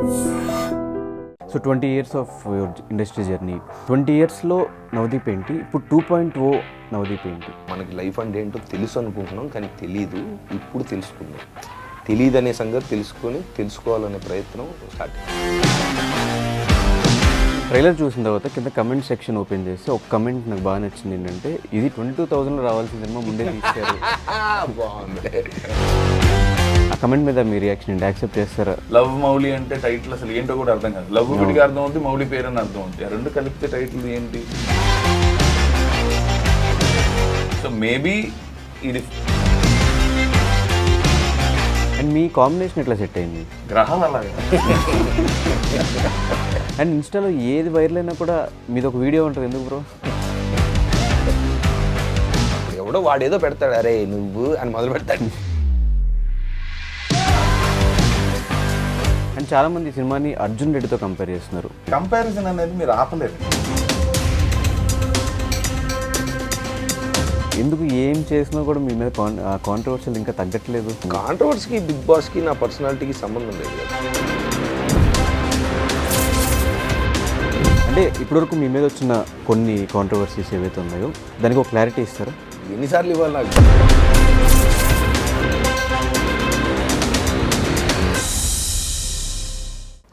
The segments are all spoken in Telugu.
So 20 years of your industry journey, 20 yearsలో నవదీప్ ఏంటి, ఇప్పుడు 2.0 నవదీప్ ఏంటి? మనకి లైఫ్ అంటే ఏంటో తెలుసు అనుకుంటున్నాం, కానీ తెలీదు. ఇప్పుడు తెలుసుకుందాం. తెలియదు అనే సంగతి తెలుసుకోవాలనే ప్రయత్నం స్టార్ట్. ట్రైలర్ చూసిన తర్వాత కింద కమెంట్ సెక్షన్ ఓపెన్ చేస్తే ఒక కమెంట్ నాకు బాగా నచ్చింది. ఏంటంటే ఇది 22,000లో రావాల్సిన సినిమా ముందే తీశారు. బాగుంది. ఆ కమెంట్ మీద మీ రియాక్షన్ ఏంటి? యాక్సెప్ట్ చేస్తారా? లవ్ మౌలి అంటే టైటిల్ అసలు ఏంటో కూడా అర్థం కాదు. లవ్ విడిగా అర్థం అవుతుంది, మౌలి పేరు అని అర్థం అవుతుంది. ఆ రెండు కలిపితే టైటిల్ ఏంటి? సో మేబీ ఇది అండ్ మీ కాంబినేషన్ ఎట్లా సెట్ అయింది? గ్రహాలు అలాగా. అండ్ ఇన్స్టాలో ఏది వైరల్ అయినా కూడా మీది ఒక వీడియో ఉంటుంది, ఎందుకు బ్రో? ఎవడో వాడేదో పెడతాడు, అరే నువ్వు అని మొదలు పెడతాడు. అండ్ చాలామంది ఈ సినిమాని అర్జున్ రెడ్డితో కంపేర్ చేస్తున్నారు. కంపారిజన్ అనేది మీరు ఆపలేరు. ఎందుకు ఏం చేసినా కూడా మీ మీద కాంట్రవర్షియల్ ఇంకా తగ్గట్లేదు? కాంట్రవర్సీకి బిగ్ బాస్కి నా పర్సనాలిటీకి సంబంధం లేదు కదా. అంటే ఇప్పటివరకు మీ మీద వచ్చిన కొన్ని కాంట్రవర్సీస్ ఏవైతే ఉన్నాయో దానికి ఒక క్లారిటీ ఇస్తారా? ఎన్నిసార్లు ఇవ్వాలి నాకు?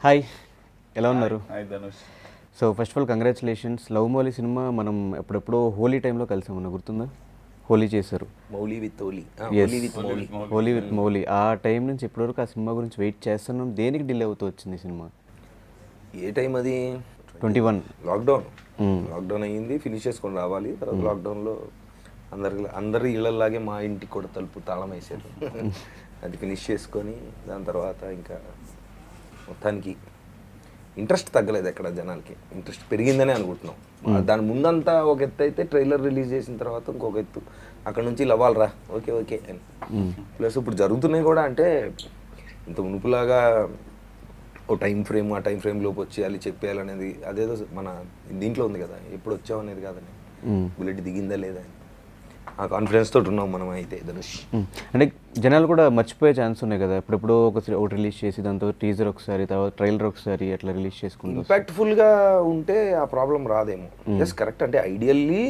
హాయ్, ఎలా ఉన్నారు? Hi Dhanush. So first of all congratulations. Love Mouli cinema మనం ఎప్పుడెప్పుడో హోలీ టైంలో కలిసామన్నా, గుర్తుందా? హోలీ చేశారు. మౌలి విత్ ఓలీ. హోలీ విత్ మౌలి. ఆ టైం నుంచి ఇప్పటివరకు ఆ సినిమా గురించి వెయిట్ చేస్తున్నాం. దేనికి డిలే అవుతూ వచ్చింది సినిమా? ఏ టైం అది? 21. లాక్డౌన్ అయ్యింది, ఫినిష్ చేసుకొని రావాలి. తర్వాత లాక్డౌన్లో అందరి ఇళ్లలాగే మా ఇంటికి కూడా తలుపు తాళం వేసారు. అది ఫినిష్ చేసుకొని దాని తర్వాత ఇంకా మొత్తానికి ఇంట్రెస్ట్ తగ్గలేదు. ఎక్కడ జనాలకి ఇంట్రెస్ట్ పెరిగిందనే అనుకుంటున్నాం. దాని ముందంతా ఒక ఎత్తు అయితే, ట్రైలర్ రిలీజ్ చేసిన తర్వాత ఇంకొక ఎత్తు. అక్కడ నుంచి లవ్వాలరా ఓకే ఓకే అని. ప్లస్ ఇప్పుడు జరుగుతున్నాయి కూడా. అంటే ఇంత మునుపులాగా ఓ టైం ఫ్రేమ్, ఆ టైం ఫ్రేమ్ లోపు వచ్చేయాలి, చెప్పేయాలనేది అదేదో మన దీంట్లో ఉంది కదా, ఎప్పుడు వచ్చావు అనేది కాదని, బుల్లెట్ దిగిందా లేదా అని ఆ కాన్ఫిడెన్స్ తోటి ఉన్నాం మనం అయితే ధనుష్. అంటే జనాలు కూడా మర్చిపోయే ఛాన్స్ ఉన్నాయి కదా, ఎప్పుడెప్పుడో ఒకటి రిలీజ్ చేసి దాంతో టీజర్ ఒకసారి, తర్వాత ట్రైలర్ ఒకసారి అట్లా రిలీజ్ చేసుకుంటాం. ఇంపాక్ట్ఫుల్గా ఉంటే ఆ ప్రాబ్లం రాదేమో. Yes correct. అంటే ఐడియల్లీ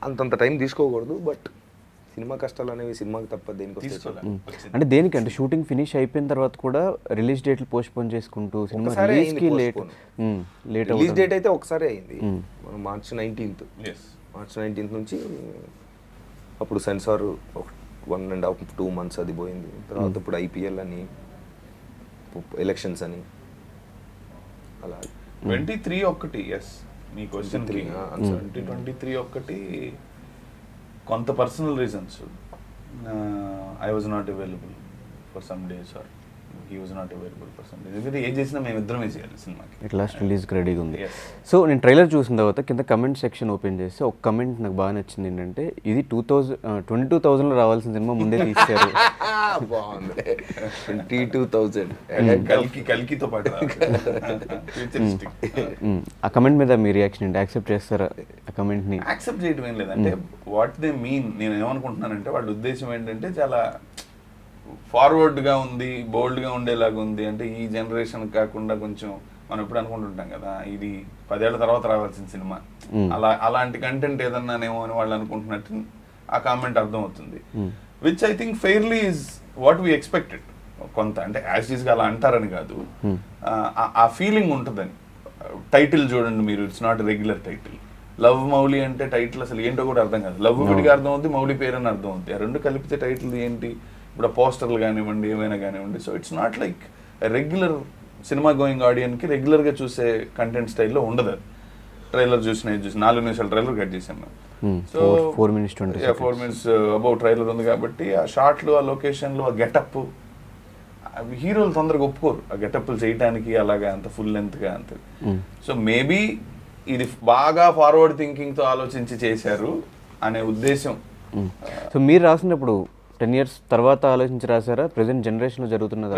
అంతంత టైం తీసుకోకూడదు, బట్ సినిమా కష్టాలు అనేవి సినిమాకి తప్పదు, దేనికి అంటే దేనికి అంటే షూటింగ్ ఫినిష్ అయిపోయిన తర్వాత కూడా రిలీజ్ డేట్లు పోస్ట్ పోన్ చేసుకుంటూ సినిమా రిలీజ్కి లేట్ రిలీజ్ డేట్ అయితే ఒకసారి అయింది. మనం March 19th నుంచి అప్పుడు సెన్సార్ 1.5-2 months అది పోయింది. తర్వాత ఇప్పుడు IPL అని, ఎలక్షన్స్ అని అలా 23 ఒకటి. ఎస్ మీ క్వశ్చన్ 2023 ఒకటి కొంత personal reasons. I was not available for some days, or he was not available for some days. ఎందుకంటే ఏం చేసినా మేము ఇద్దరమే చేయాలి సినిమాకి. ఇట్ లాస్ట్ రిలీజ్కి రెడీగా ఉంది. సో నేను ట్రైలర్ చూసిన తర్వాత కింద కమెంట్ సెక్షన్ ఓపెన్ చేస్తే ఒక కమెంట్ నాకు బాగా నచ్చింది. ఏంటంటే ఇది 22,000లో రావాల్సిన సినిమా ముందే తీశారు. బాగుంది. 22,000 కల్కితో పాటు. ఆ కమెంట్ మీద మీ రియాక్షన్ ఏంటి? యాక్సెప్ట్ చేస్తారా ఆ కమెంట్ని? యాక్సెప్ట్ చేయడం ఏం లేదంటే వాట్ దే మీన్. నేను ఏమనుకుంటున్నానంటే వాళ్ళ ఉద్దేశం ఏంటంటే చాలా ఫార్వర్డ్గా ఉంది, బోల్డ్గా ఉండేలాగా ఉంది. అంటే ఈ జనరేషన్ కాకుండా కొంచెం మనం ఎప్పుడు అనుకుంటుంటాం కదా, ఇది 10 ఏళ్ల తర్వాత రావాల్సిన సినిమా, అలాంటి కంటెంట్ ఏదన్నానేమో అని వాళ్ళు అనుకుంటున్నట్టు ఆ కామెంట్ అర్థం అవుతుంది. Which I think fairly is what we expected. కొంత అంటే యాజ్ ఈజ్గా అలా అంటారని కాదు, ఆ ఫీలింగ్ ఉంటుందని. టైటిల్ చూడండి మీరు, it's not regular title. Love Mouli అంటే టైటిల్ అసలు ఏంటో కూడా అర్థం కాదు. లవ్ విడిగా అర్థం అవుతుంది, మౌలి పేరు అని అర్థం అవుతుంది. ఆ రెండు కలిపితే టైటిల్ ఏంటి? ఇప్పుడు పోస్టర్లు కానివ్వండి, ఏమైనా కానివ్వండి. So it's not like regular cinema going ఆడియన్కి రెగ్యులర్గా చూసే కంటెంట్ స్టైల్లో ఉండదు. అది ట్రైలర్ చూసిన 4 నిమిషాల ట్రైలర్ కట్ చేసాం మేము. సో 4 minutes అబౌవ్ ట్రైలర్ ఉంది కాబట్టి ఆ షార్ట్లు, ఆ లొకేషన్లు, ఆ గెటప్, హీరోలు తొందరగా ఒప్పుకోరు ఆ గెటప్లు చేయడానికి అలాగా అంత ఫుల్ లెంత్గా అంత. సో మేబీ ఇది బాగా ఫార్వర్డ్ థింకింగ్తో ఆలోచించి చేశారు అనే ఉద్దేశం. సో మీరు రాసినప్పుడు 10 years తర్వాత ఆలోచించి రాసారా? ప్రెసెంట్ జనరేషన్లో జరుగుతున్నది?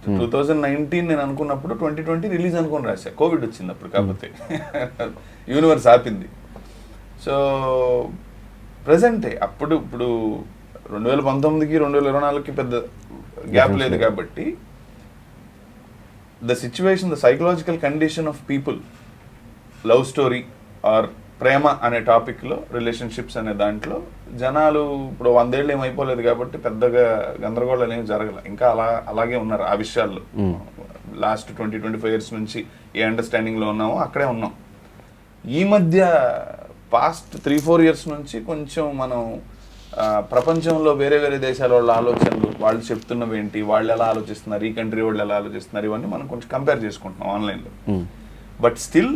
2019 నేను అనుకున్నప్పుడు 2020 రిలీజ్ అనుకుని రాశా. కోవిడ్ వచ్చింది అప్పుడు, కాకపోతే యూనివర్స్ ఆపింది. సో ప్రెసెంటే అప్పుడు ఇప్పుడు 2019కి 2024కి పెద్ద గ్యాప్ లేదు కాబట్టి the situation, the psychological condition of people, love story or ప్రేమ అనే టాపిక్లో, రిలేషన్షిప్స్ అనే దాంట్లో జనాలు ఇప్పుడు 100 ఏళ్ళు ఏమైపోలేదు కాబట్టి పెద్దగా గందరగోళాలు ఏమి జరగల, ఇంకా అలాగే ఉన్నారు ఆ విషయాల్లో. లాస్ట్ 20-25 ఇయర్స్ నుంచి ఏ అండర్స్టాండింగ్లో ఉన్నామో అక్కడే ఉన్నాం. ఈ మధ్య పాస్ట్ 3-4 ఇయర్స్ నుంచి కొంచెం మనం ప్రపంచంలో వేరే వేరే దేశాల వాళ్ళ ఆలోచనలు, వాళ్ళు చెప్తున్నవి ఏంటి, వాళ్ళు ఎలా ఆలోచిస్తున్నారు, ఈ కంట్రీ వాళ్ళు ఎలా ఆలోచిస్తున్నారు, ఇవన్నీ మనం కొంచెం కంపేర్ చేసుకుంటున్నాం ఆన్లైన్లో. But still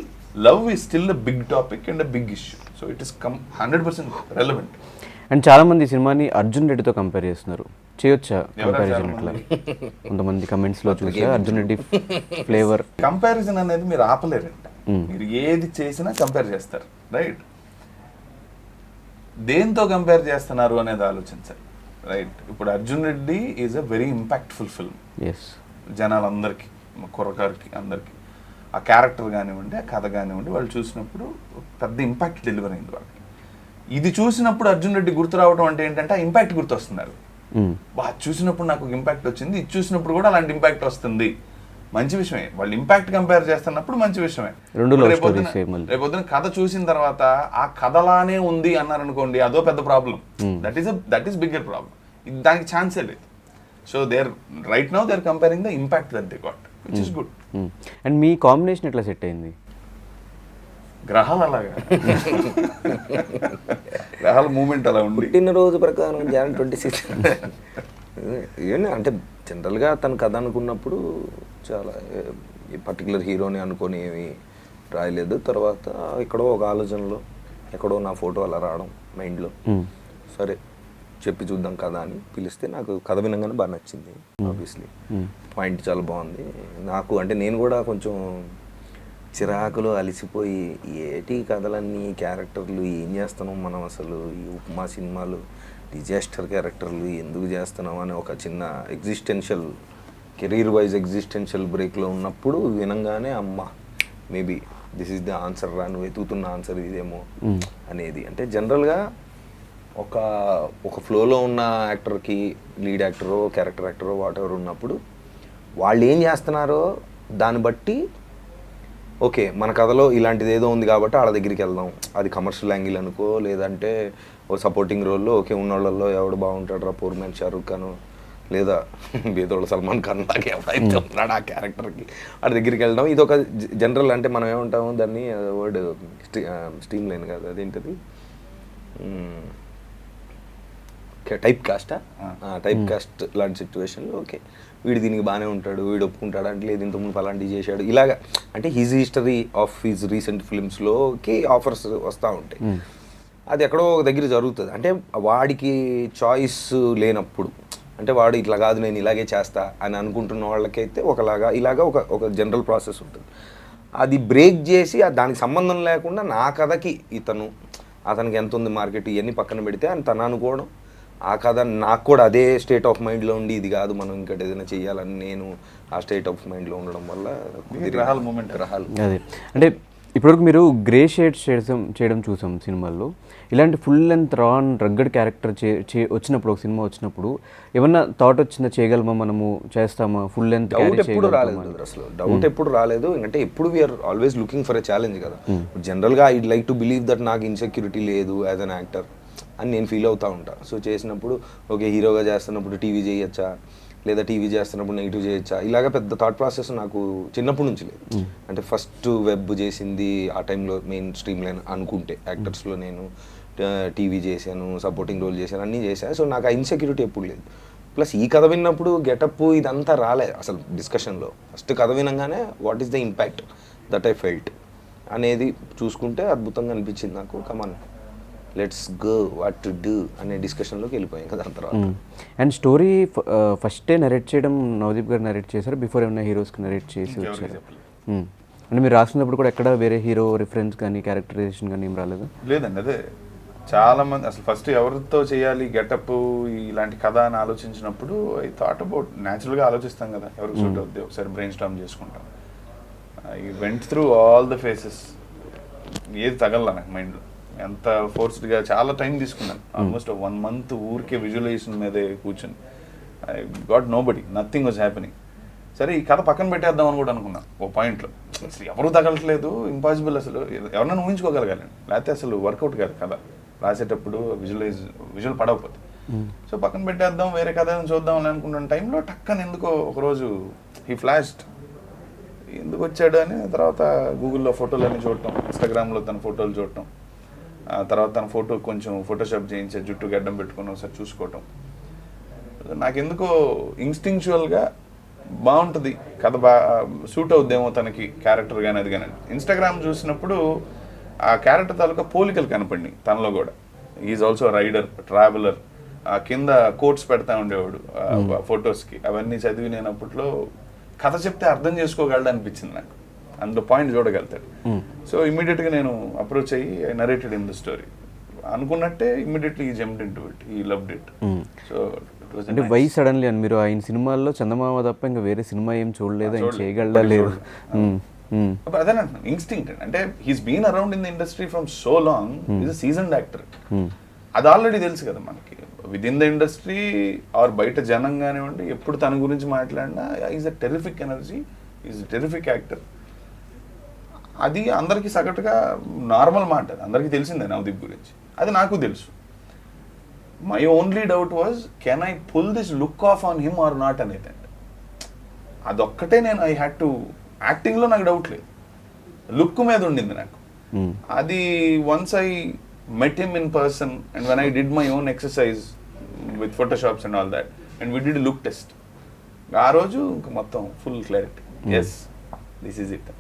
love is still a big topic and a big issue. So it is 100% relevant. అండ్ చాలా మంది ఈ సినిమాని అర్జున్ రెడ్డితో కంపేర్ చేస్తున్నారు. చేయొచ్చా కంపారిజన్? అట్లా కొంతమంది కమెంట్స్ లో చూసా అర్జున్ రెడ్డి ఫ్లేవర్. కంపారిజన్ అనేది మీరు ఆపలేరంట. మీరు ఏది చేసినా కంపేర్ చేస్తారు, రైట్? దేంతో కంపేర్ చేస్తున్నారు అనేది ఆలోచించాలి, రైట్? ఇప్పుడు Arjun Reddy is a very impactful film జనాలందరికీ, కుర్రకారికి అందరికీ. ఆ క్యారెక్టర్ కానివ్వండి, ఆ కథ కానివ్వండి, వాళ్ళు చూసినప్పుడు పెద్ద ఇంపాక్ట్ డెలివర్ అయింది వాళ్ళకి. ఇది చూసినప్పుడు అర్జున్ రెడ్డి గుర్తు రావడం అంటే ఏంటంటే ఆ ఇంపాక్ట్ గుర్తు వస్తున్నారు. చూసినప్పుడు నాకు ఒక ఇంపాక్ట్ వచ్చింది, ఇది చూసినప్పుడు కూడా అలాంటి ఇంపాక్ట్ వస్తుంది. మంచి విషయమే. వాళ్ళు ఇంపాక్ట్ కంపేర్ చేస్తున్నప్పుడు మంచి విషయమే. రేపొద్దున కథ చూసిన తర్వాత ఆ కథలానే ఉంది అన్నారనుకోండి, అదో పెద్ద problem. That is bigger problem. దానికి ఛాన్సే లేదు. So right now they are comparing the impact that they got, which is good. And మీ కాంబినేషన్ ఎట్లా సెట్ అయింది? గ్రహాలు అలాగా, గ్రహాల మూమెంట్ అలా ఉంది. పుట్టినరోజు ప్రకారం Jan 26 ఏమన్నా అంటే జనరల్గా తను కథ అనుకున్నప్పుడు చాలా పర్టికులర్ హీరోని అనుకొని ఏమి రాయలేదు. తర్వాత ఎక్కడో ఒక ఆలోచనలో ఎక్కడో నా ఫోటో అలా రావడం మైండ్లో, సరే చెప్పి చూద్దాం కదా అని పిలిస్తే నాకు కథ వినగానే బాగా నచ్చింది. ఆబ్వియస్లీ పాయింట్ చాలా బాగుంది నాకు. అంటే నేను కూడా కొంచెం చిరాకులు అలిసిపోయి ఏటి కథలన్నీ క్యారెక్టర్లు ఏం చేస్తున్నాం మనం, అసలు ఈ ఉపమా సినిమాలు డిజాస్టర్ క్యారెక్టర్లు ఎందుకు చేస్తున్నాం అని ఒక చిన్న ఎగ్జిస్టెన్షియల్, కెరీర్ వైజ్ ఎగ్జిస్టెన్షియల్ బ్రేక్లో ఉన్నప్పుడు వినంగానే అమ్మ maybe this is the answer రా, నువ్వు వెతుకుతున్న ఆన్సర్ ఇదేమో అనేది. అంటే జనరల్గా ఒక ఫ్లోలో ఉన్న యాక్టర్కి, లీడ్ యాక్టరో క్యారెక్టర్ యాక్టరో వాట్ ఎవర్ ఉన్నప్పుడు వాళ్ళు ఏం చేస్తున్నారో దాన్ని బట్టి ఓకే మన కథలో ఇలాంటిది ఏదో ఉంది కాబట్టి వాళ్ళ దగ్గరికి వెళ్దాం. అది కమర్షియల్ యాంగిల్ అనుకో, లేదంటే ఓ సపోర్టింగ్ రోల్లో ఓకే ఉన్నోళ్ళల్లో ఎవడు బాగుంటాడు రా, పూర్ మ్యాన్ షారూఖ్ ఖాన్, లేదా బేదోళ్ళ సల్మాన్ ఖాన్ లాగా ఎవరైతే ఉన్నాడు ఆ క్యారెక్టర్కి వాళ్ళ దగ్గరికి వెళ్దాం. ఇది ఒక జనరల్, అంటే మనం ఏమంటాము దాన్ని, వర్డ్ స్ట్రీమ్ లైన్ కాదు, అదేంటది, టైప్ కాస్టా, టైప్ కాస్ట్ లాంటి సిచ్యువేషన్లో ఓకే వీడు దీనికి బాగానే ఉంటాడు, వీడు ఒప్పుకుంటాడు అంటే లేదు ఇంతకుముందు అలాంటివి చేశాడు ఇలాగా. అంటే his history of his recent ఫిల్మ్స్లోకి ఆఫర్స్ వస్తూ ఉంటాయి. అది ఎక్కడో ఒక దగ్గర జరుగుతుంది. అంటే వాడికి చాయిస్ లేనప్పుడు, అంటే వాడు ఇట్లా కాదు నేను ఇలాగే చేస్తా అని అనుకుంటున్న వాళ్ళకైతే ఒకలాగా, ఇలాగా ఒక జనరల్ ప్రాసెస్ ఉంటుంది. అది బ్రేక్ చేసి దానికి సంబంధం లేకుండా నా కథకి అతనికి ఎంత ఉంది మార్కెట్ ఇవన్నీ పక్కన పెడితే అని తను అనుకోవడం, ఆ కథ నాకు కూడా అదే స్టేట్ ఆఫ్ మైండ్లో ఉండి ఇది కాదు మనం ఇంకటి ఏదైనా చెయ్యాలని నేను ఆ స్టేట్ ఆఫ్ మైండ్లో ఉండడం వల్ల గ్రహాలు అదే. అంటే ఇప్పటివరకు మీరు గ్రే షేడ్స్ చేయడం చూసాం సినిమాల్లో. ఇలాంటి ఫుల్ లెంత్ రా అండ్ రగ్గడ్ క్యారెక్టర్ వచ్చినప్పుడు, ఒక సినిమా వచ్చినప్పుడు ఏమన్నా థాట్ వచ్చిందా, చేయగలమా మనము, చేస్తామా, ఫుల్ లెంత్? డౌట్ ఎప్పుడు రాలేదు అసలు, డౌట్ ఎప్పుడు రాలేదు. అంటే ఎప్పుడు we are always looking for a challenge కదా. జనరల్గా I'd like to believe that నాకు ఇన్సెక్యూరిటీ లేదు యాజ్ అన్ యాక్టర్ అని నేను ఫీల్ అవుతూ ఉంటాను. సో చేసినప్పుడు ఓకే హీరోగా చేస్తున్నప్పుడు టీవీ చేయొచ్చా, లేదా టీవీ చేస్తున్నప్పుడు నెగిటివ్ చేయొచ్చా, ఇలాగ పెద్ద థాట్ ప్రాసెస్ నాకు చిన్నప్పటి నుంచి లేదు. అంటే ఫస్ట్ వెబ్ చేసింది ఆ టైంలో మెయిన్ స్ట్రీమ్ లైన్ అనుకుంటే యాక్టర్స్లో నేను టీవీ చేశాను, సపోర్టింగ్ రోల్ చేశాను, అన్నీ చేశాను. సో నాకు ఆ ఇన్సెక్యూరిటీ ఎప్పుడు లేదు. ప్లస్ ఈ కథ విన్నప్పుడు గెటప్ ఇదంతా రాలేదు అసలు డిస్కషన్లో. ఫస్ట్ కథ వినగానే what is the impact that I felt అనేది చూసుకుంటే అద్భుతంగా అనిపించింది నాకు. Come on let's go what to do అనే డిస్కషన్లోకి వెళ్ళిపోయాం కదా దాని తర్వాత. అండ్ స్టోరీ ఫస్టే నరేట్ చేయడం నవదీప్ గారు నరేట్ చేశారు, బిఫోర్ ఏమైనా హీరోస్కి నరేట్ చేసి వచ్చారు? అంటే మీరు రాసినప్పుడు కూడా ఎక్కడ వేరే హీరో రిఫరెన్స్ కానీ క్యారెక్టరైజేషన్ కానీ ఏం రాలేదు? లేదండి. అదే చాలా మంది అసలు ఫస్ట్ ఎవరితో చేయాలి గెటప్ ఇలాంటి కథ అని ఆలోచించినప్పుడు ఐ థాట్ అబౌట్, న్యాచురల్గా ఆలోచిస్తాం కదా ఎవరికి సూట్ అవుతుంది, ఒకసారి బ్రెయిన్ స్టార్మ్ చేసుకుంటాం. I went through all the faces, ఏది తగల నాకు మైండ్లో, ఎంత ఫోర్స్డ్గా చాలా టైం తీసుకున్నాను. ఆల్మోస్ట్ 1 month ఊరికే విజువలైజేషన్ మీదే కూర్చొని. I got nobody, nothing was happening. సరే ఈ కథ పక్కన పెట్టేద్దాం అని కూడా అనుకున్నా ఓ పాయింట్లో. అసలు ఎవరు తగలట్లేదు, ఇంపాసిబుల్, అసలు ఎవరన్నా ఊహించుకోగలగాలండి, లేకపోతే అసలు వర్కౌట్ కాదు కథ రాసేటప్పుడు విజువల్ పడకపోతే. సో పక్కన పెట్టేద్దాం, వేరే కథ ఏదైనా చూద్దాం అని అనుకుంటున్న టైంలో టక్కని ఎందుకో ఒకరోజు ఈ ఫ్లాష్డ్, ఎందుకు వచ్చాడు అని తర్వాత గూగుల్లో ఫోటోలన్నీ చూడటం, ఇన్స్టాగ్రామ్లో తన ఫోటోలు చూడటం, తర్వాత తన ఫోటో కొంచెం ఫోటోషాప్ చేయించే జుట్టు గడ్డం పెట్టుకుని ఒకసారి చూసుకోవటం, నాకెందుకో ఇన్స్టింక్చువల్గా బాగుంటుంది కథ, సూట్ అవుద్దేమో తనకి క్యారెక్టర్ కానీ అది కానీ. ఇన్స్టాగ్రామ్ చూసినప్పుడు ఆ క్యారెక్టర్ తాలూకా పోలికలు కనపడి తనలో కూడా. ఈజ్ ఆల్సో రైడర్, ట్రావెలర్, కింద కోట్స్ పెడతా ఉండేవాడు ఫొటోస్కి. అవన్నీ చదివి నేను అప్పట్లో కథ చెప్తే అర్థం చేసుకోగలడు అనిపించింది నాకు, అందులో పాయింట్ చూడగలుగుతాడు. సో ఇమీడియట్గా నేను అప్రోచ్ అయ్యి I narrated in the story. అనుకున్నట్టే ఇమీడియట్లీ ఈ జంప్డ్ ఇంటూ ఇట్, ఈ లవ్డ్ ఇట్. సో అంటే వై సడన్లీ అని మీరు ఆయన సినిమాల్లో చందమామ తప్ప ఇంకా వేరే సినిమా ఏం చూడలేదు, ఆయన చేయగలడా లేదు? అదేనంటున్నాను, ఇన్స్టింక్ట్. అంటే he's been around in the industry from so long, is a seasoned actor. అది ఆల్రెడీ తెలుసు కదా మనకి, with in the industry or బయట జనం కానివ్వండి, ఎప్పుడు తన గురించి మాట్లాడినా is a terrific energy, is a terrific actor. అది అందరికీ సగటుగా నార్మల్ మాట, అందరికీ తెలిసిందే నవదీప్ గురించి, అది నాకు తెలుసు. My only doubt was can I pull this look off on him or not అనేది. అదొక్కటే నేను ఐ హ్యాడ్ టు, యాక్టింగ్లో నాకు డౌట్ లేదు, లుక్ మీద ఉండింది నాకు. అది once I met him in person and when I did my own exercise with photoshops and all that and we did a look test, ఆ రోజు ఇంకా మొత్తం full clarity, yes this is it.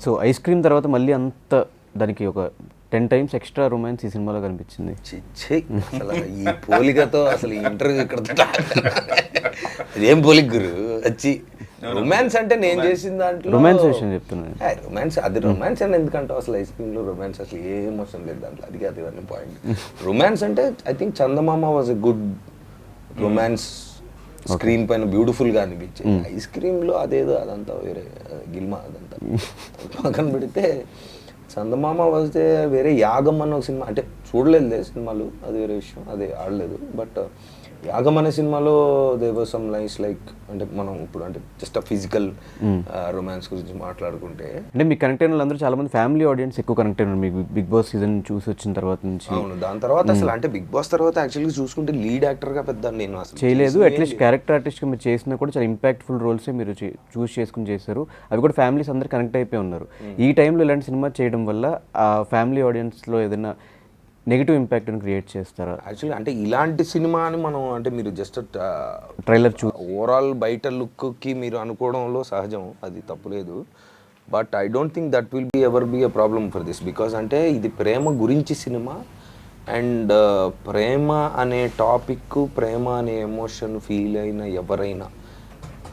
So ice cream తర్వాత మళ్ళీ అంత దానికి ఒక 10 times ఎక్స్ట్రా రొమాన్స్ ఈ సినిమాలో కనిపించింది. అసలు ఈ పోలికతో అసలు ఇంటర్వ్యూ ఇక్కడ ఇదేం పోలిక గురు వచ్చి రొమాన్స్ అంటే నేను చేసిన దాంట్లో రొమాన్స్ విషయం చెప్తున్నాను. రొమాన్స్ అది రొమాన్స్ అని ఎందుకంటే అసలు ఐస్ క్రీమ్ లో రొమాన్స్ అసలు ఏ ఎమోషన్ లేదు దాంట్లో, అది కాదు ఇవన్నీ పాయింట్. రొమాన్స్ అంటే I think Chandamama was a good romance, screen పైన బ్యూటిఫుల్ గా అనిపించింది. ఐస్ క్రీమ్ లో అదేదో అదంతా వేరే గిల్మా, అదంతా పక్కన పెడితే చందమామ వస్తే వేరే యాగం అన్న ఒక సినిమా, అంటే చూడలేదు సినిమాలు, అది వేరే విషయం, అది ఆడలేదు. బట్ యాగం అనే సినిమాలో there was some lines like, అంటే మనం ఇప్పుడు అంటే జస్ట్ ఆ ఫిజికల్ రొమాన్స్ గురించి మాట్లాడుకుంటే, అంటే మీకు కనెక్ట్ అయిన వాళ్ళందరూ చాలా మంది ఫ్యామిలీ ఆడియన్స్ ఎక్కువ కనెక్ట్ అయినారు మీకు బిగ్ బాస్ సీజన్ చూసి వచ్చిన తర్వాత నుంచి. అవును, దాని తర్వాత అసలు అంటే బిగ్ బాస్ తర్వాత యాక్చువల్గా చూసుకుంటే లీడ్ యాక్టర్ గా పెద్ద నేను అసలు చేయలేదు. అట్లీస్ట్ క్యారెక్టర్ ఆర్టిస్ట్గా మీరు చేసినా కూడా చాలా ఇంపాక్ట్ఫుల్ రోల్సే మీరు చూస్ చేసుకుని చేశారు. అవి కూడా ఫ్యామిలీస్ అందరూ కనెక్ట్ అయిపోయి ఉన్నారు. ఈ టైంలో ఇలాంటి సినిమా చేయడం వల్ల ఆ ఫ్యామిలీ ఆడియన్స్లో ఏదైనా నెగిటివ్ ఇంపాక్ట్ క్రియేట్ చేస్తారా? యాక్చువల్లీ అంటే ఇలాంటి సినిమా అని మనం అంటే మీరు జస్ట్ ట్రైలర్ ఓవరాల్ బయట లుక్కి మీరు అనుకోవడంలో సహజం, అది తప్పులేదు. But I don't think that will be ever B a problem for this, because అంటే ఇది ప్రేమ గురించి సినిమా. అండ్ ప్రేమ అనే టాపిక్, ప్రేమ అనే ఎమోషన్ ఫీల్ అయిన ఎవరైనా,